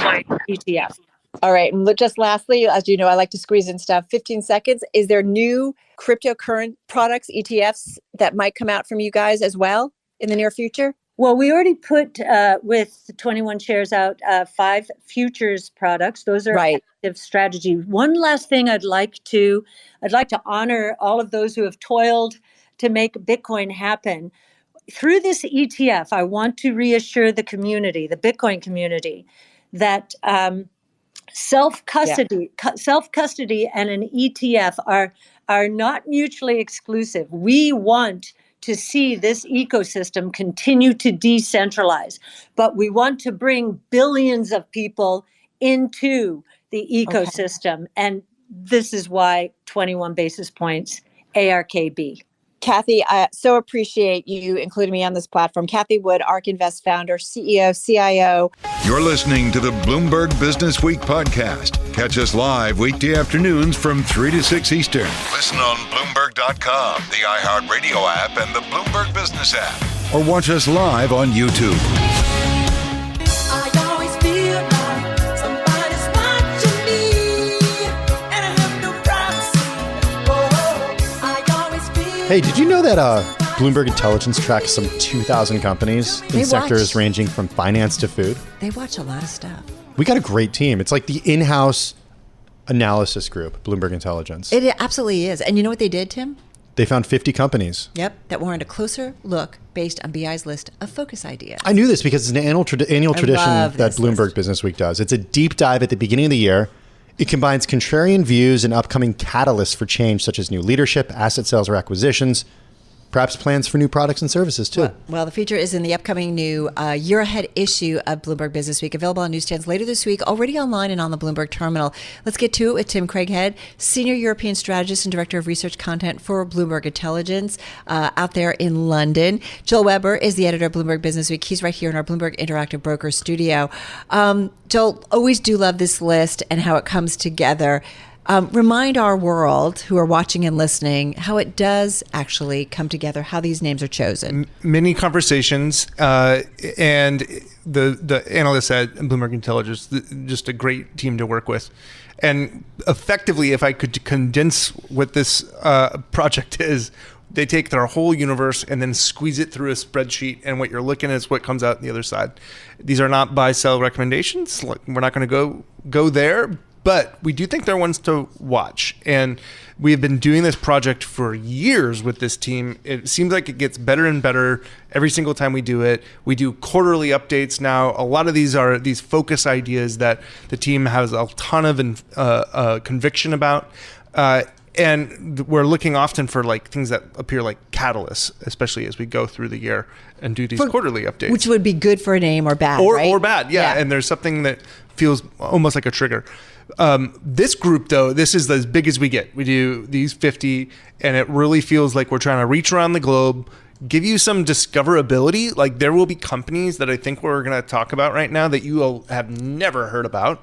ETF. All right. And just lastly, as you know, I like to squeeze in stuff. 15 seconds. Is there new cryptocurrency products, ETFs, that might come out from you guys as well in the near future? Well, we already put with 21 Shares out 5 futures products. Those are active strategy. One last thing I'd like to honor all of those who have toiled to make Bitcoin happen. Through this ETF, I want to reassure the community, the Bitcoin community, that self-custody and an ETF are not mutually exclusive. We want to see this ecosystem continue to decentralize, but we want to bring billions of people into the ecosystem. And this is why 21 basis points ARKB. Kathy, I so appreciate you including me on this platform. Kathy Wood, ARK Invest founder, CEO, CIO. You're listening to the Bloomberg Business Week podcast. Catch us live weekday afternoons from 3 to 6 Eastern. Listen on Bloomberg.com, the iHeartRadio app, and the Bloomberg Business App. Or watch us live on YouTube. Hey, did you know that Bloomberg Intelligence tracks some 2,000 companies in sectors ranging from finance to food? They watch a lot of stuff. We got a great team. It's like the in-house analysis group, Bloomberg Intelligence. It absolutely is. And you know what they did, Tim? They found 50 companies. Yep, that warrant a closer look based on BI's list of focus ideas. I knew this because it's an annual tradition that Bloomberg Businessweek does. It's a deep dive at the beginning of the year. It combines contrarian views and upcoming catalysts for change, such as new leadership, asset sales or acquisitions, perhaps plans for new products and services, too. Well, the feature is in the upcoming new year-ahead issue of Bloomberg Businessweek, available on newsstands later this week, already online and on the Bloomberg terminal. Let's get to it with Tim Craighead, Senior European Strategist and Director of Research Content for Bloomberg Intelligence out there in London. Joel Weber is the editor of Bloomberg Businessweek. He's right here in our Bloomberg Interactive Broker studio. Joel, always do love this list and how it comes together. Remind our world who are watching and listening how it does actually come together, how these names are chosen. Many conversations, and the analysts at Bloomberg Intelligence, just a great team to work with. And effectively, if I could condense what this project is, they take their whole universe and then squeeze it through a spreadsheet, and what you're looking at is what comes out on the other side. These are not buy-sell recommendations. We're not going to go there. But we do think they're ones to watch. And we have been doing this project for years with this team. It seems like it gets better and better every single time we do it. We do quarterly updates now. A lot of these are these focus ideas that the team has a ton of conviction about. And we're looking often for like things that appear like catalysts, especially as we go through the year and do these quarterly updates. Which would be good for a name or bad, right? Or bad, yeah. And there's something that feels almost like a trigger. This group, though, this is as big as we get. We do these 50, and it really feels like we're trying to reach around the globe, give you some discoverability. Like there will be companies that I think we're going to talk about right now that you will have never heard about.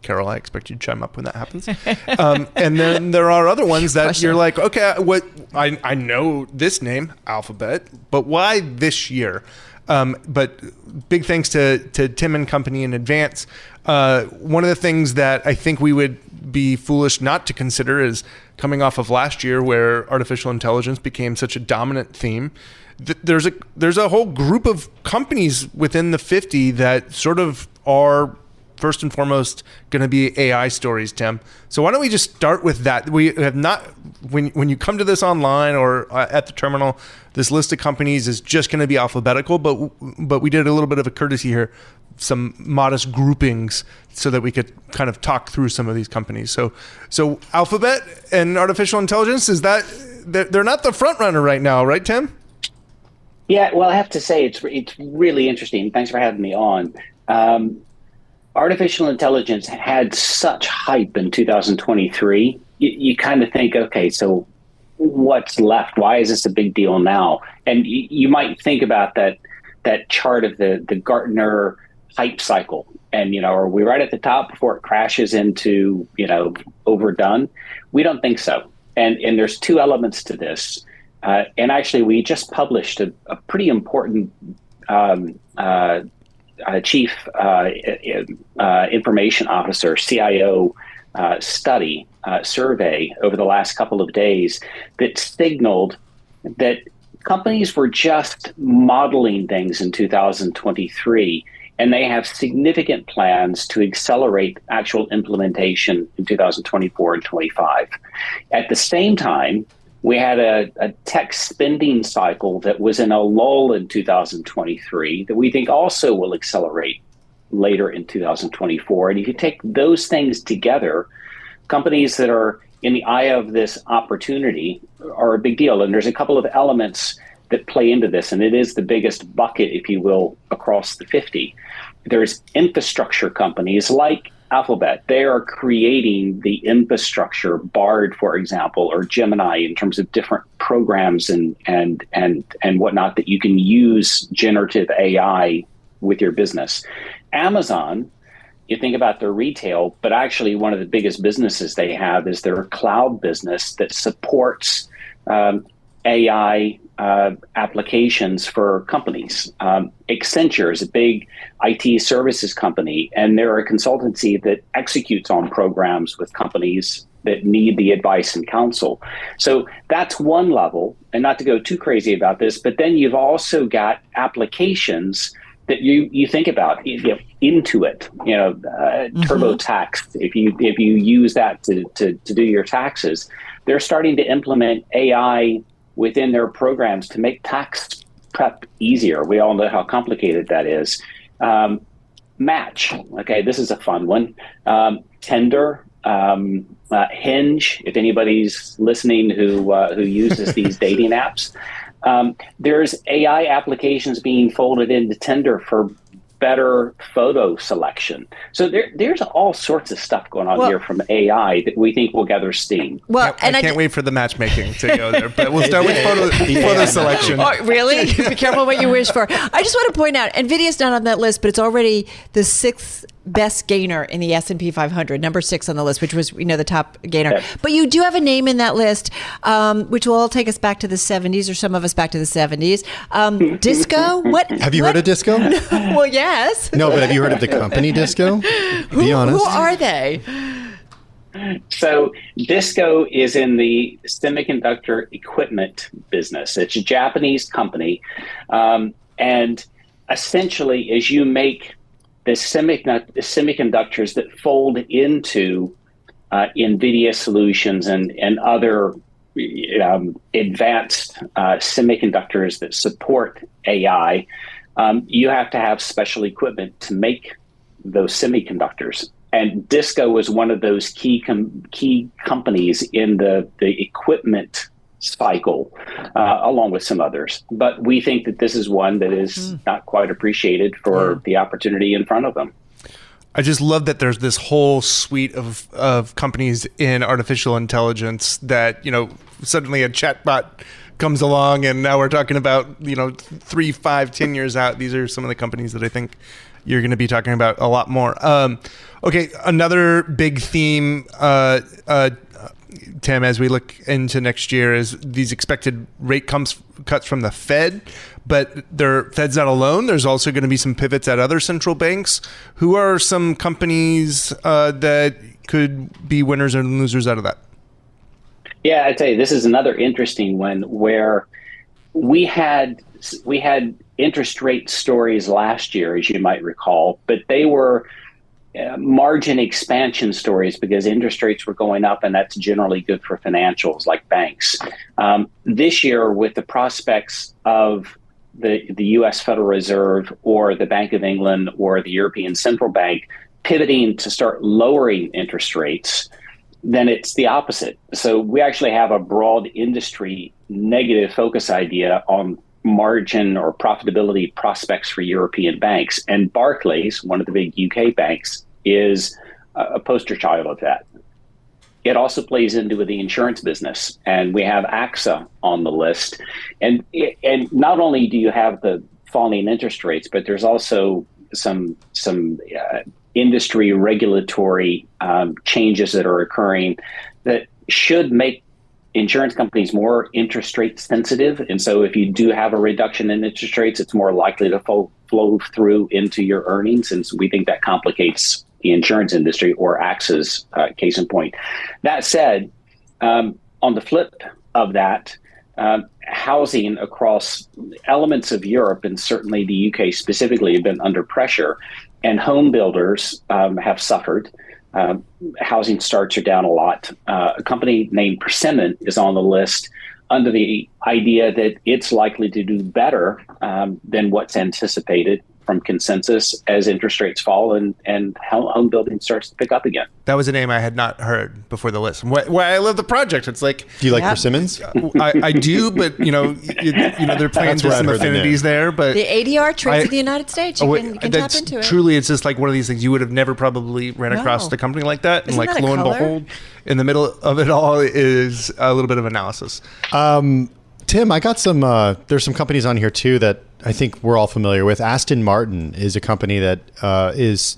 Carol, I expect you to chime up when that happens. And then there are other ones that you're like, okay, what? I know this name, Alphabet, but why this year? But big thanks to Tim and company in advance. One of the things that I think we would be foolish not to consider is coming off of last year where artificial intelligence became such a dominant theme. There's a whole group of companies within the 50 that sort of are first and foremost going to be AI stories, Tim. So why don't we just start with that? We have not, when you come to this online or at the terminal, this list of companies is just going to be alphabetical, but we did a little bit of a courtesy here, some modest groupings so that we could kind of talk through some of these companies. So Alphabet and artificial intelligence, is that they're not the front runner right now, right, Tim? Yeah, well, I have to say it's really interesting. Thanks for having me on. Artificial intelligence had such hype in 2023. You kind of think, okay, so what's left? Why is this a big deal now? And you might think about that chart of the Gartner hype cycle. And, are we right at the top before it crashes into, overdone? We don't think so. And there's two elements to this. And actually, we just published a pretty important chief information officer, CIO survey over the last couple of days that signaled that companies were just modeling things in 2023, and they have significant plans to accelerate actual implementation in 2024 and 25. At the same time, we had a tech spending cycle that was in a lull in 2023 that we think also will accelerate later in 2024. And if you take those things together, companies that are in the eye of this opportunity are a big deal. And there's a couple of elements that play into this, and it is the biggest bucket, if you will, across the 50. There's infrastructure companies like Alphabet. They are creating the infrastructure, Bard, for example, or Gemini, in terms of different programs and whatnot that you can use generative AI with your business. Amazon, you think about their retail, but actually one of the biggest businesses they have is their cloud business that supports AI applications for companies. Accenture is a big IT services company, and they're a consultancy that executes on programs with companies that need the advice and counsel. So that's one level, and not to go too crazy about this, but then you've also got applications that you think about, Intuit, TurboTax. If you use that to do your taxes, they're starting to implement AI within their programs to make tax prep easier. We all know how complicated that is. Match. Okay, this is a fun one. Tinder, Hinge. If anybody's listening who uses these dating apps, there's AI applications being folded into Tinder for better photo selection. So there's all sorts of stuff going on here from AI that we think will gather steam. Well, I can't wait for the matchmaking to go there, but we'll start with photo selection. Oh, really? Be careful what you wish for. I just want to point out, NVIDIA's not on that list, but it's already the sixth best gainer in the S&P 500, number 6 on the list, which was, the top gainer. Yeah. But you do have a name in that list, which will all take us back to the 70s, or some of us back to the 70s. Disco? Have you heard of Disco? Well, yes. No, but have you heard of the company Disco? Be honest. Who are they? So Disco is in the semiconductor equipment business. It's a Japanese company. And essentially, as you make the semiconductors that fold into NVIDIA solutions and other advanced semiconductors that support AI, you have to have special equipment to make those semiconductors. And Disco is one of those key companies in the equipment cycle, along with some others. But we think that this is one that is not quite appreciated for the opportunity in front of them. I just love that there's this whole suite of companies in artificial intelligence that, suddenly a chatbot comes along, and now we're talking about, 3, 5, 10 years out. These are some of the companies that I think you're going to be talking about a lot more. Okay, another big theme, Tim, as we look into next year, is these expected rate cuts from the Fed, but Fed's not alone. There's also going to be some pivots at other central banks. Who are some companies that could be winners and losers out of that? Yeah, I'd say this is another interesting one where we had interest rate stories last year, as you might recall, but they were margin expansion stories because interest rates were going up, and that's generally good for financials like banks. This year, with the prospects of the U.S. Federal Reserve or the Bank of England or the European Central Bank pivoting to start lowering interest rates, then it's the opposite. So we actually have a broad industry negative focus idea on margin or profitability prospects for European banks. And Barclays, one of the big UK banks, is a poster child of that. It also plays into the insurance business, and we have AXA on the list. And not only do you have the falling interest rates, but there's also some industry regulatory changes that are occurring that should make insurance companies more interest rate sensitive. And so if you do have a reduction in interest rates, it's more likely to flow through into your earnings. And so we think that complicates the insurance industry, or AXA's case in point. That said, on the flip of that, housing across elements of Europe, and certainly the UK specifically, have been under pressure, and home builders have suffered. Housing starts are down a lot. A company named Persimmon is on the list under the idea that it's likely to do better than what's anticipated from consensus as interest rates fall and home building starts to pick up again. That was a name I had not heard before the list. Why I love the project. It's like, do you like Persimmons? I do, but they're playing just some affinities there. But the ADR trades in the United States. You can tap into it. Truly, it's just like one of these things you would have never probably ran across a company like that. Isn't and that lo and behold, in the middle of it all is a little bit of analysis. Tim, I got some. There's some companies on here too that I think we're all familiar with. Aston Martin is a company that is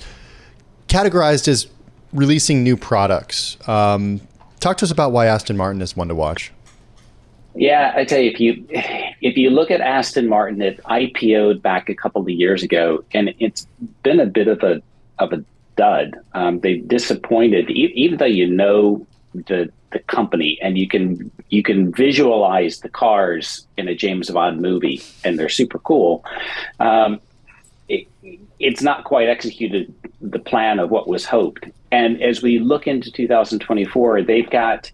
categorized as releasing new products. Talk to us about why Aston Martin is one to watch. Yeah, I tell you, if you look at Aston Martin, it IPO'd back a couple of years ago, and it's been a bit of a dud. They've disappointed, even though the company, and you can visualize the cars in a James Bond movie, and they're super cool. It's not quite executed the plan of what was hoped. And as we look into 2024, they've got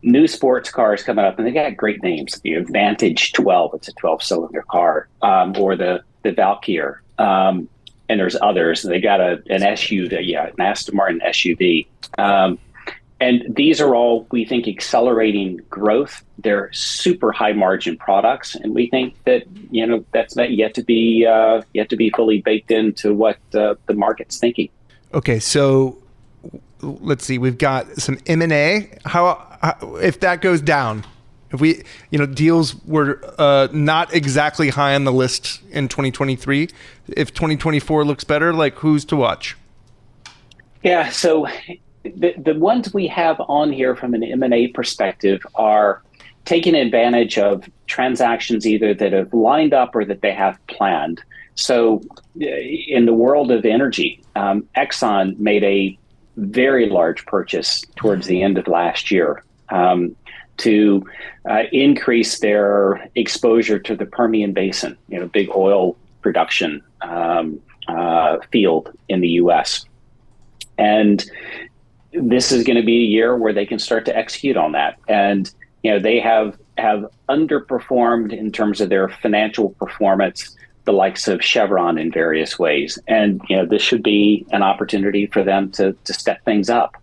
new sports cars coming up, and they got great names. The Vantage 12, it's a 12-cylinder car, or the Valkyrie, and there's others. They got an SUV, an Aston Martin SUV. And these are all, we think, accelerating growth. They're super high margin products, and we think that that's not yet to be fully baked into what the market's thinking. Okay, so let's see. We've got some M&A. How if that goes down? If we, deals were not exactly high on the list in 2023. If 2024 looks better, like who's to watch? Yeah, so the ones we have on here from an M&A perspective are taking advantage of transactions either that have lined up or that they have planned. So in the world of energy, Exxon made a very large purchase towards the end of last year to increase their exposure to the Permian Basin, big oil production field in the U.S. And this is going to be a year where they can start to execute on that. And, they have underperformed in terms of their financial performance, the likes of Chevron in various ways. And, this should be an opportunity for them to step things up.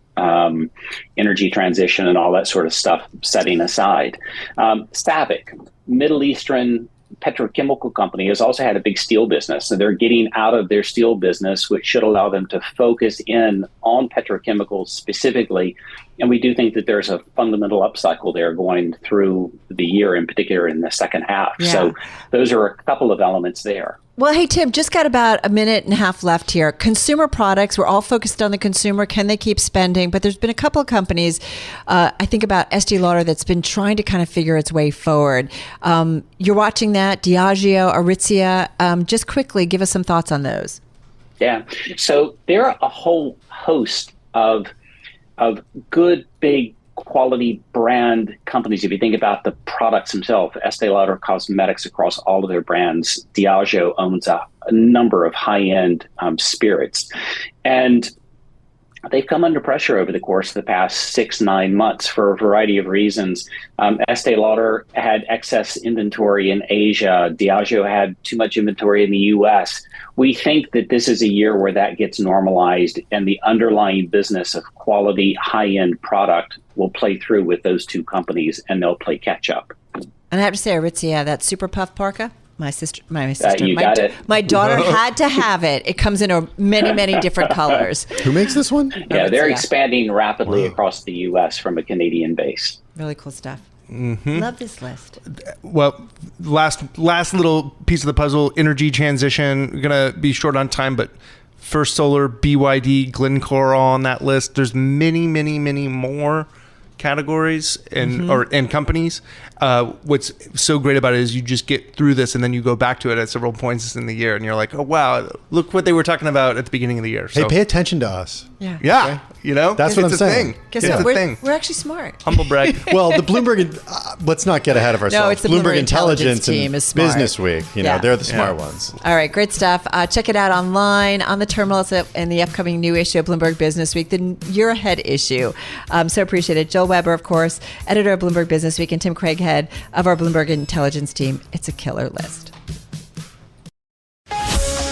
Energy transition and all that sort of stuff setting aside. SABIC, Middle Eastern petrochemical company, has also had a big steel business. So they're getting out of their steel business, which should allow them to focus in on petrochemicals specifically. And we do think that there's a fundamental upcycle there going through the year, in particular in the second half. Yeah. So those are a couple of elements there. Well, hey, Tim, just got about a minute and a half left here. Consumer products, we're all focused on the consumer. Can they keep spending? But there's been a couple of companies, I think about Estee Lauder, that's been trying to kind of figure its way forward. You're watching that, Diageo, Aritzia. Just quickly, give us some thoughts on those. Yeah. So there are a whole host of good, big, quality brand companies. If you think about the products themselves, Estee Lauder Cosmetics across all of their brands, Diageo owns a number of high-end spirits. And they've come under pressure over the course of the past 6-9 months for a variety of reasons. Estee Lauder had excess inventory in Asia. Diageo had too much inventory in the U.S. We think that this is a year where that gets normalized and the underlying business of quality high-end product will play through with those two companies, and they'll play catch up. And I have to say, Aritzia, that Super Puff parka, my daughter had to have it. It comes in many, many different colors. Who makes this one? Yeah, they're expanding rapidly across the U.S. from a Canadian base. Really cool stuff. Mm-hmm. Love this list. Well, last little piece of the puzzle, energy transition. We're going to be short on time, but First Solar, BYD, Glencore all on that list. There's many, many, many more categories and companies. What's so great about it is you just get through this and then you go back to it at several points in the year and you're like, oh wow, look what they were talking about at the beginning of the year. So, hey, pay attention to us. Yeah. Okay. That's what I'm saying. Guess what? We're actually smart. Humble brag. Well, the Bloomberg, let's not get ahead of ourselves. No, it's the Bloomberg Intelligence team is smart. Business Week, they're the smart ones. All right, great stuff. Check it out online on the terminals and the upcoming new issue of Bloomberg Business Week, the year ahead issue. So appreciate it. Joel Weber, of course, editor of Bloomberg Business Week, and Tim Craighead of our Bloomberg Intelligence team. It's a killer list.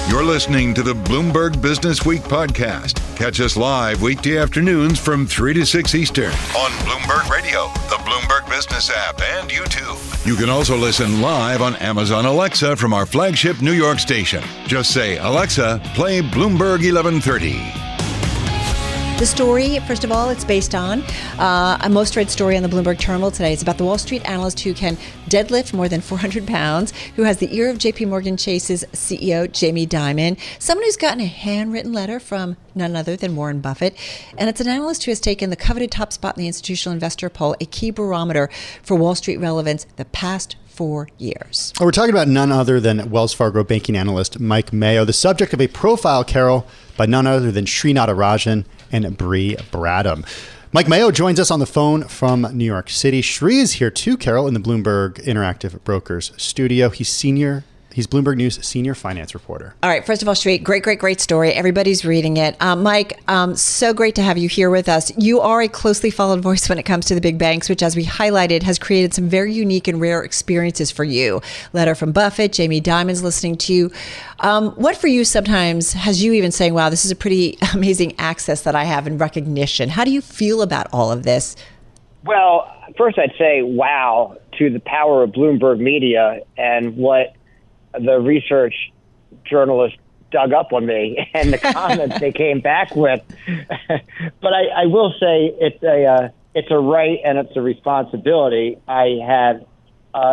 You're listening to the Bloomberg Business Week podcast. Catch us live weekday afternoons from 3 to 6 Eastern on Bloomberg Radio, the Bloomberg Business App, and YouTube. You can also listen live on Amazon Alexa from our flagship New York station. Just say, Alexa, play Bloomberg 1130. The story, first of all, it's based on a most read story on the Bloomberg terminal today. It's about the Wall Street analyst who can deadlift more than 400 pounds, who has the ear of JP Morgan Chase's CEO, Jamie Dimon, someone who's gotten a handwritten letter from none other than Warren Buffett. And it's an analyst who has taken the coveted top spot in the institutional investor poll, a key barometer for Wall Street relevance the past 4 years. We're talking about none other than Wells Fargo banking analyst Mike Mayo, the subject of a profile, Carol, by none other than Sri Natarajan and Bree Bradham. Mike Mayo joins us on the phone from New York City. Sri is here too, Carol, in the Bloomberg Interactive Brokers studio. He's senior He's Bloomberg News senior finance reporter. All right. First of all, Sri, great story. Everybody's reading it. Mike, so great to have you here with us. You are a closely followed voice when it comes to the big banks, which, as we highlighted, has created some very unique and rare experiences for you. Letter from Buffett, Jamie Dimon's listening to you. What for you sometimes has you even saying, wow, this is a pretty amazing access that I have and recognition? How do you feel about all of this? Well, first I'd say wow to the power of Bloomberg Media and what the research journalists dug up on me and the comments they came back with. But I will say it's a right and it's a responsibility. I have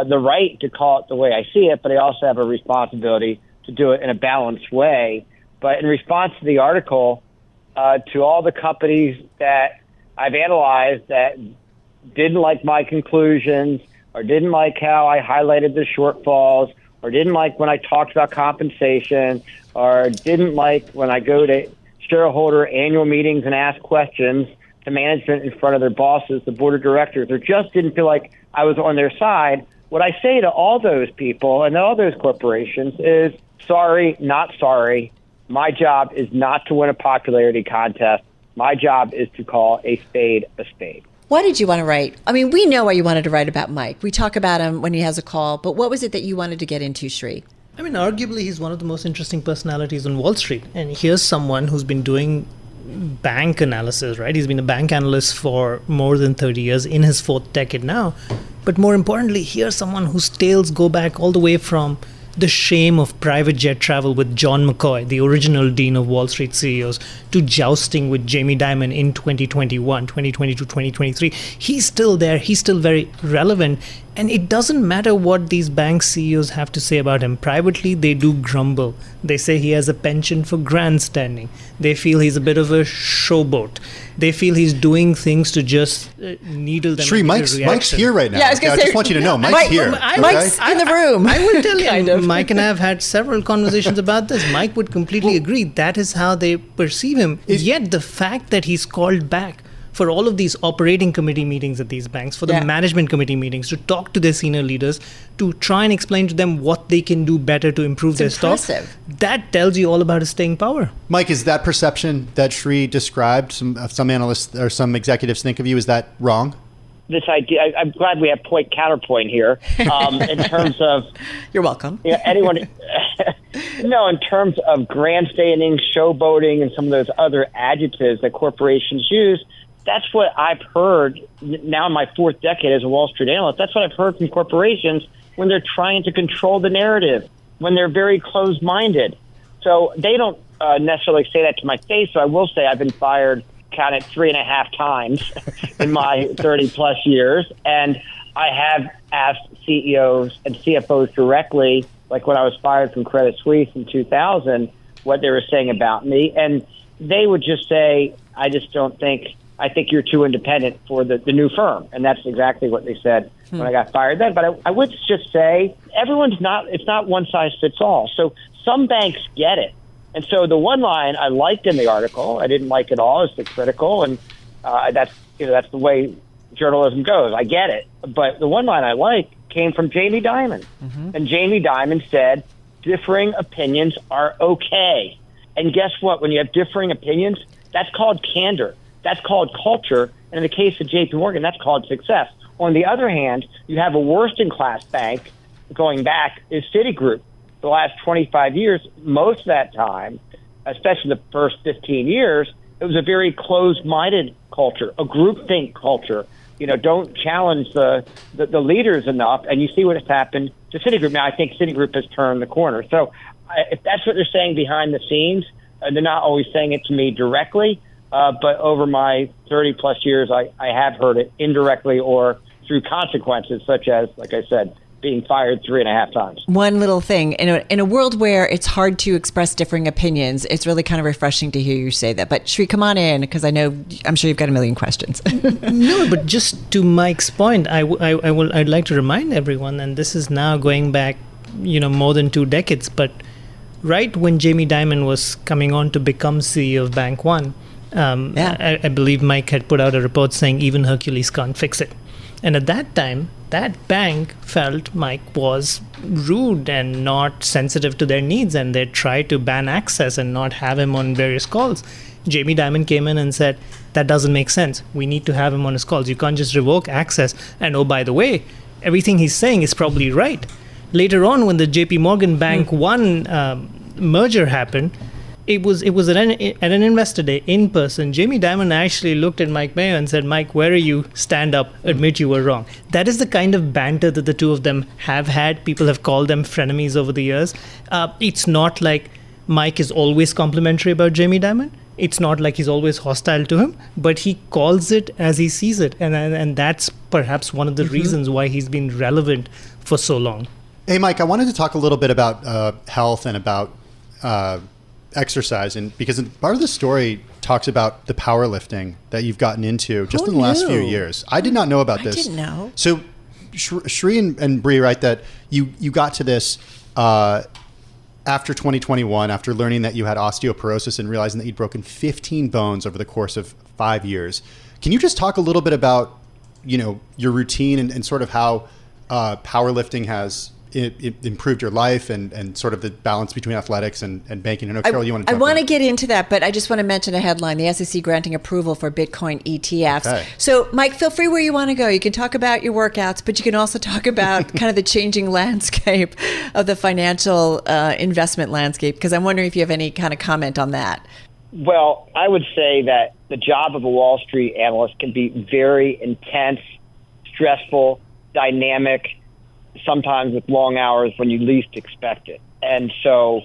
the right to call it the way I see it, but I also have a responsibility to do it in a balanced way. But in response to the article, to all the companies that I've analyzed that didn't like my conclusions or didn't like how I highlighted the shortfalls or didn't like when I talked about compensation or didn't like when I go to shareholder annual meetings and ask questions to management in front of their bosses, the board of directors, or just didn't feel like I was on their side, what I say to all those people and all those corporations is, sorry, not sorry. My job is not to win a popularity contest. My job is to call a spade a spade. Why did you want to write? I mean, we know why you wanted to write about Mike. We talk about him when he has a call, but what was it that you wanted to get into, Sri? I mean, arguably, he's one of the most interesting personalities on Wall Street. And here's someone who's been doing bank analysis, right? He's been a bank analyst for more than 30 years, in his fourth decade now. But more importantly, here's someone whose tales go back all the way from the shame of private jet travel with John McCoy, the original dean of Wall Street CEOs, to jousting with Jamie Dimon in 2021, 2022, 2023. He's still there. He's still very relevant. And it doesn't matter what these bank CEOs have to say about him. Privately, they do grumble. They say he has a penchant for grandstanding. They feel he's a bit of a showboat. They feel he's doing things to just needle them. Sri, Mike's here right now. Yeah, I just want you to know, Mike's here. Mike's in the room. I will tell you, Mike and I have had several conversations about this. Mike would completely agree. That is how they perceive him. Yet the fact that he's called back for all of these operating committee meetings at these banks, for the management committee meetings, to talk to their senior leaders, to try and explain to them what they can do better to improve their stock. That tells you all about his staying power. Mike, is that perception that Sri described, some analysts or some executives think of you, is that wrong? This idea, I'm glad we have counterpoint here. In terms of, you're welcome. Anyone? No, in terms of grandstanding, showboating, and some of those other adjectives that corporations use. That's what I've heard now in my fourth decade as a Wall Street analyst. That's what I've heard from corporations when they're trying to control the narrative, when they're very closed-minded. So they don't necessarily say that to my face. So I will say I've been fired, counted 3.5 times in my 30-plus years. And I have asked CEOs and CFOs directly, like when I was fired from Credit Suisse in 2000, what they were saying about me. And they would just say, I think you're too independent for the new firm. And that's exactly what they said when I got fired then. But I would just say it's not one size fits all. So some banks get it. And so the one line I liked in the article, I didn't like at all, is the critical. And that's the way journalism goes. I get it. But the one line I liked came from Jamie Dimon. Mm-hmm. And Jamie Dimon said, differing opinions are okay. And guess what? When you have differing opinions, that's called candor. That's called culture. And in the case of JP Morgan, that's called success. On the other hand, you have a worst-in-class bank going back is Citigroup. The last 25 years, most of that time, especially the first 15 years, it was a very closed-minded culture, a groupthink culture. Don't challenge the leaders enough, and you see what has happened to Citigroup. Now, I think Citigroup has turned the corner. So if that's what they're saying behind the scenes, they're not always saying it to me directly. But over my 30-plus years, I have heard it indirectly or through consequences, such as, like I said, being fired 3.5 times. One little thing. In a world where it's hard to express differing opinions, it's really kind of refreshing to hear you say that. But Sri, come on in, because I'm sure you've got a million questions. No, but just to Mike's point, I'd like to remind everyone, and this is now going back, more than 2 decades, but right when Jamie Dimon was coming on to become CEO of Bank One, I believe Mike had put out a report saying even Hercules can't fix it. And at that time, that bank felt Mike was rude and not sensitive to their needs, and they tried to ban access and not have him on various calls. Jamie Dimon came in and said, that doesn't make sense. We need to have him on his calls. You can't just revoke access. And oh, by the way, everything he's saying is probably right. Later on, when the JP Morgan Bank One merger happened, it was at an investor day in person. Jamie Dimon actually looked at Mike Mayo and said, Mike, where are you? Stand up, admit you were wrong. That is the kind of banter that the two of them have had. People have called them frenemies over the years. It's not like Mike is always complimentary about Jamie Dimon. It's not like he's always hostile to him, but he calls it as he sees it. And that's perhaps one of the reasons why he's been relevant for so long. Hey, Mike, I wanted to talk a little bit about health and about exercise, and because part of the story talks about the powerlifting that you've gotten into just in the last few years. I did not know about this. I didn't know. So Shri and Bree write that you got to this after 2021, after learning that you had osteoporosis and realizing that you'd broken 15 bones over the course of 5 years. Can you just talk a little bit about, your routine and sort of how powerlifting has it improved your life and sort of the balance between athletics and banking? And Carol, you want to talk I want to get into that, but I just want to mention a headline, the SEC granting approval for Bitcoin ETFs. Okay. So Mike, feel free where you want to go. You can talk about your workouts, but you can also talk about kind of the changing landscape of the financial investment landscape, because I'm wondering if you have any kind of comment on that. Well, I would say that the job of a Wall Street analyst can be very intense, stressful, dynamic, sometimes with long hours when you least expect it. And so,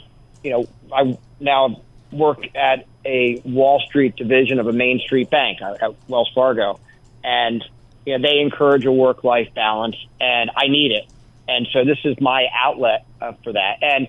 I now work at a Wall Street division of a Main Street bank at Wells Fargo. And, they encourage a work-life balance, and I need it. And so this is my outlet for that. And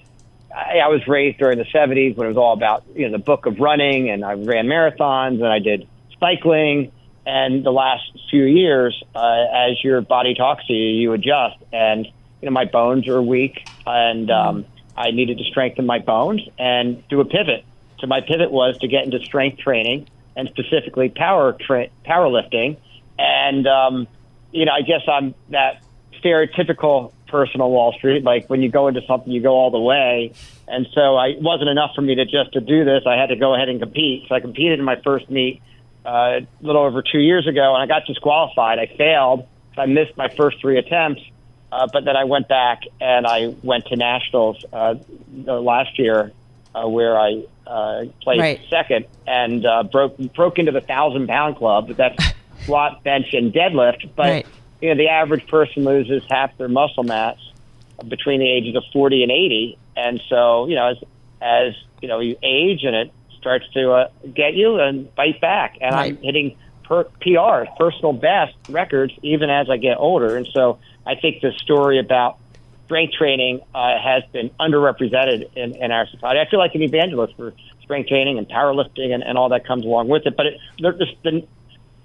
I was raised during the 70s when it was all about, the book of running, and I ran marathons, and I did cycling. And the last few years, as your body talks to you, you adjust. And, my bones are weak, and I needed to strengthen my bones and do a pivot. So my pivot was to get into strength training and specifically powerlifting. And, I guess I'm that stereotypical person on Wall Street. Like when you go into something, you go all the way. And so it wasn't enough for me to do this. I had to go ahead and compete. So I competed in my first meet a little over 2 years ago, and I got disqualified. I failed. So I missed my first 3 attempts, but then I went back and I went to nationals last year, where I placed second and broke into the 1,000-pound club. That's squat, bench, and deadlift. But the average person loses half their muscle mass between the ages of 40 and 80, and so as you age and it starts to get you and bite back. And I'm hitting PRs, personal best records, even as I get older. And so I think the story about strength training has been underrepresented in our society. I feel like an evangelist for strength training and powerlifting and all that comes along with it. But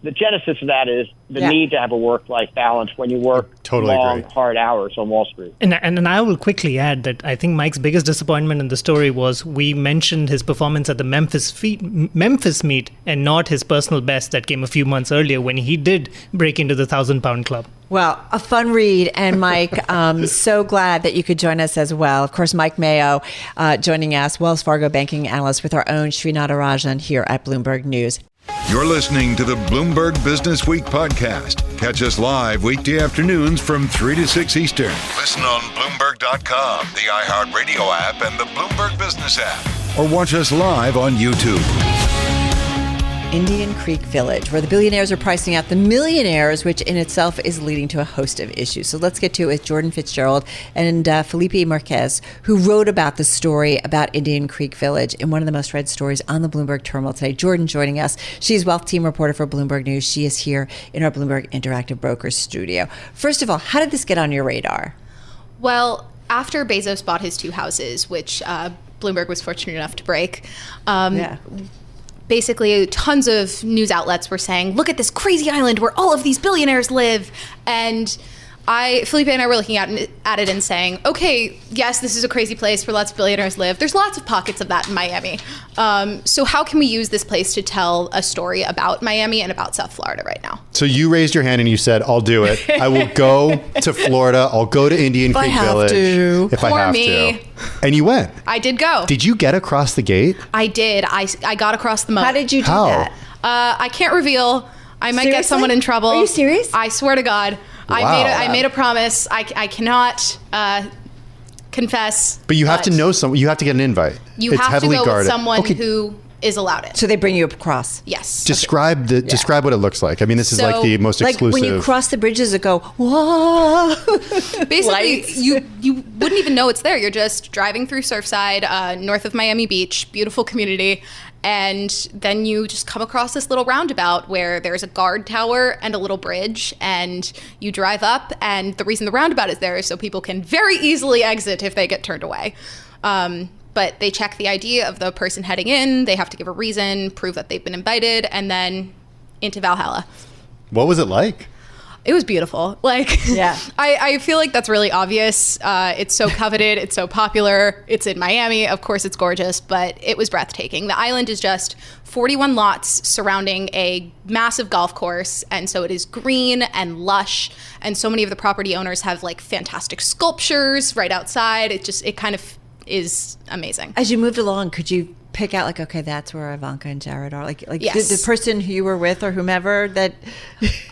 the genesis of that is the need to have a work-life balance when you work hard hours on Wall Street. And I will quickly add that I think Mike's biggest disappointment in the story was we mentioned his performance at the Memphis meet and not his personal best that came a few months earlier when he did break into the 1,000-pound club. Well, a fun read. And Mike, so glad that you could join us as well. Of course, Mike Mayo joining us, Wells Fargo banking analyst with our own Sri Natarajan here at Bloomberg News. You're listening to the Bloomberg Businessweek podcast. Catch us live weekday afternoons from 3 to 6 Eastern. Listen on Bloomberg.com, the iHeartRadio app, and the Bloomberg Business App. Or watch us live on YouTube. Indian Creek Village, where the billionaires are pricing out the millionaires, which in itself is leading to a host of issues. So let's get to it with Jordan Fitzgerald and Felipe Marquez, who wrote about the story about Indian Creek Village in one of the most read stories on the Bloomberg terminal today. Jordan joining us. She's wealth team reporter for Bloomberg News. She is here in our Bloomberg Interactive Brokers studio. First of all, how did this get on your radar? Well, after Bezos bought his 2 houses, which Bloomberg was fortunate enough to break, basically tons of news outlets were saying, look at this crazy island where all of these billionaires live. And Felipe and I were looking at it and saying, okay, yes, this is a crazy place where lots of billionaires live. There's lots of pockets of that in Miami. So how can we use this place to tell a story about Miami and about South Florida right now? So you raised your hand and you said, I'll do it. I will go to Florida. I'll go to Indian Creek Village. If I have to. And you went. I did go. Did you get across the gate? I did. I got across the moat. How did you do that? I can't reveal. I might get someone in trouble. Are you serious? I swear to God. Wow. I made a promise. I cannot confess. But you have to know someone. You have to get an invite. You have to go with someone who is allowed it. So they bring you across. Yes. Describe what it looks like. I mean, this is like the most exclusive. Like when you cross the bridges, it go, whoa. Basically, you wouldn't even know it's there. You're just driving through Surfside, north of Miami Beach, beautiful community. And then you just come across this little roundabout where there's a guard tower and a little bridge, and you drive up, and the reason the roundabout is there is so people can very easily exit if they get turned away. But they check the ID of the person heading in, they have to give a reason, prove that they've been invited, and then into Valhalla. What was it like? It was beautiful. Yeah. I feel like that's really obvious. It's so coveted. It's so popular. It's in Miami. Of course, it's gorgeous, but it was breathtaking. The island is just 41 lots surrounding a massive golf course. And so it is green and lush. And so many of the property owners have like fantastic sculptures right outside. It kind of is amazing. As you moved along, could you pick out like, okay, that's where Ivanka and Jared are? Like yes. the person who you were with or whomever that...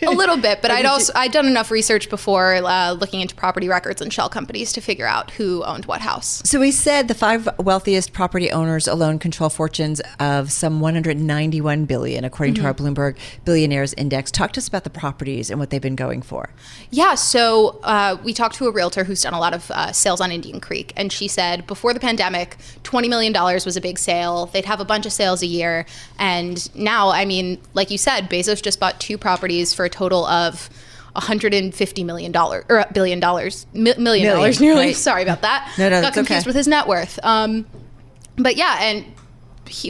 A little bit, but I'd done enough research before looking into property records and shell companies to figure out who owned what house. So we said the 5 wealthiest property owners alone control fortunes of some $191 billion, according to our Bloomberg Billionaires Index. Talk to us about the properties and what they've been going for. Yeah, so we talked to a realtor who's done a lot of sales on Indian Creek, and she said before the pandemic, $20 million was a big sale. They'd have a bunch of sales a year. And now, I mean, like you said, Bezos just bought 2 properties for a total of $150 million, or $1 billion, million dollars nearly. Right. Sorry about that. No, got confused with his net worth. But yeah, and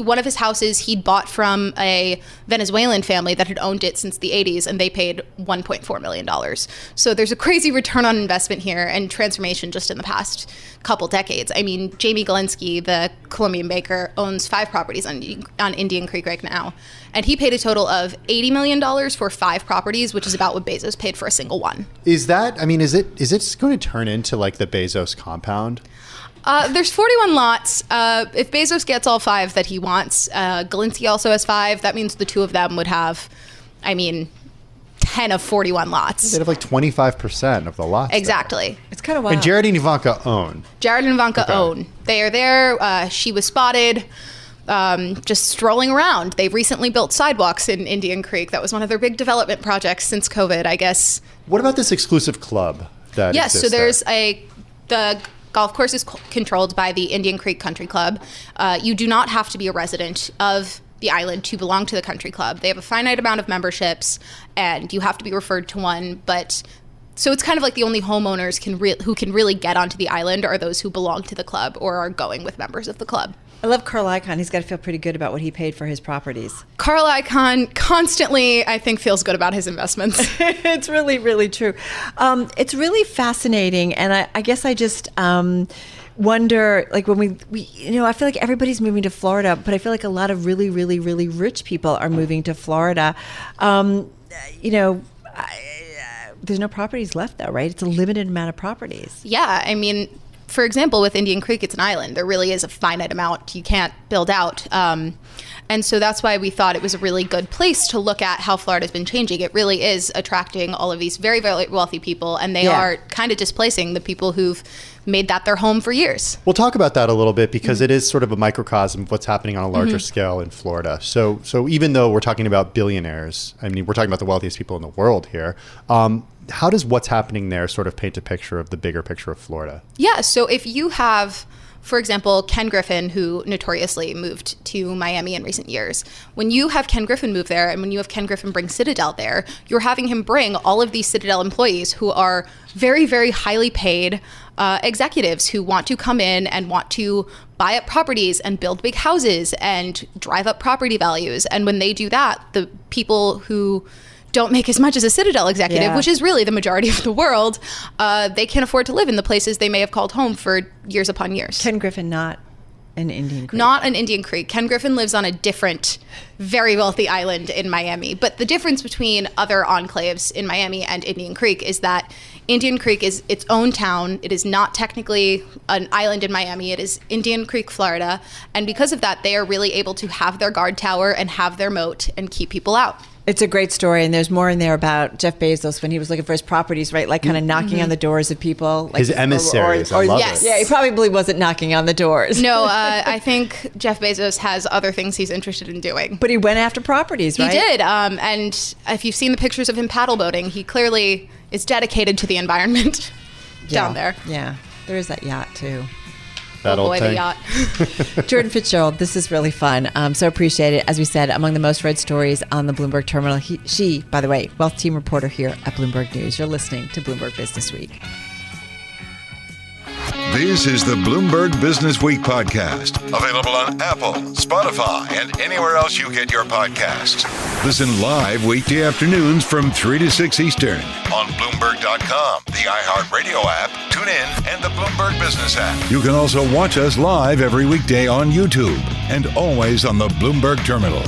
one of his houses he'd bought from a Venezuelan family that had owned it since the 80s, and they paid $1.4 million. So there's a crazy return on investment here and transformation just in the past couple decades. I mean, Jamie Galinsky, the Colombian banker, owns 5 properties on Indian Creek right now. And he paid a total of $80 million for 5 properties, which is about what Bezos paid for a single one. Is it going to turn into like the Bezos compound? There's 41 lots. If Bezos gets all 5 that he wants, Galinsky also has 5. That means the 2 of them would have, 10 of 41 lots. They'd have like 25% of the lots. Exactly. There. It's kind of wild. And Jared and Ivanka own. Jared and Ivanka own. They are there. She was spotted just strolling around. They recently built sidewalks in Indian Creek. That was one of their big development projects since COVID, I guess. What about this exclusive club that exists so there's there? The golf course is controlled by the Indian Creek Country Club. You do not have to be a resident of the island to belong to the country club. They have a finite amount of memberships, and you have to be referred to one. But so it's kind of like the only homeowners who can really get onto the island are those who belong to the club or are going with members of the club. I love Carl Icahn. He's got to feel pretty good about what he paid for his properties. Carl Icahn constantly, I think, feels good about his investments. It's really, really true. It's really fascinating, and I guess I just wonder, like when we I feel like everybody's moving to Florida, but I feel like a lot of really, really, really rich people are moving to Florida. There's no properties left though, right? It's a limited amount of properties. Yeah, I mean, for example, with Indian Creek, it's an island. There really is a finite amount you can't build out. And so that's why we thought it was a really good place to look at how Florida's been changing. It really is attracting all of these very, very wealthy people, and they are kind of displacing the people who've made that their home for years. We'll talk about that a little bit because it is sort of a microcosm of what's happening on a larger scale in Florida. So even though we're talking about billionaires, I mean, we're talking about the wealthiest people in the world here. How does what's happening there sort of paint a picture of the bigger picture of Florida? Yeah, so if you have, for example, Ken Griffin, who notoriously moved to Miami in recent years. When you have Ken Griffin move there, and when you have Ken Griffin bring Citadel there, you're having him bring all of these Citadel employees who are very, very highly paid executives who want to come in and want to buy up properties and build big houses and drive up property values. And when they do that, the people who don't make as much as a Citadel executive, Yeah. which is really the majority of the world. They can't afford to live in the places they may have called home for years upon years. Ken Griffin, not an Indian Creek. Not an Indian Creek. Ken Griffin lives on a different, very wealthy island in Miami. But the difference between other enclaves in Miami and Indian Creek is that Indian Creek is its own town. It is not technically an island in Miami. It is Indian Creek, Florida. And because of that, they are really able to have their guard tower and have their moat and keep people out. It's a great story, and there's more in there about Jeff Bezos when he was looking for his properties, right? Like kind of knocking on the doors of people. Like, His emissaries, I love yes. it. Yeah, he probably wasn't knocking on the doors. No, I think Jeff Bezos has other things he's interested in doing. But he went after properties, right? He did. And if you've seen the pictures of him paddle boating, he clearly is dedicated to the environment down there. Yeah, there is that yacht, too. That Oh old boy, thing. the yacht. Jordan Fitzgerald, this is really fun. So appreciate it. As we said, among the most read stories on the Bloomberg terminal. She, by the way, wealth team reporter here at Bloomberg News. You're listening to Bloomberg Business Week. This is the Bloomberg Business Week podcast, available on Apple, Spotify, and anywhere else you get your podcasts. Listen live weekday afternoons from 3 to 6 Eastern on Bloomberg.com, the iHeartRadio app, TuneIn, and the Bloomberg Business App. You can also watch us live every weekday on YouTube and always on the Bloomberg terminal.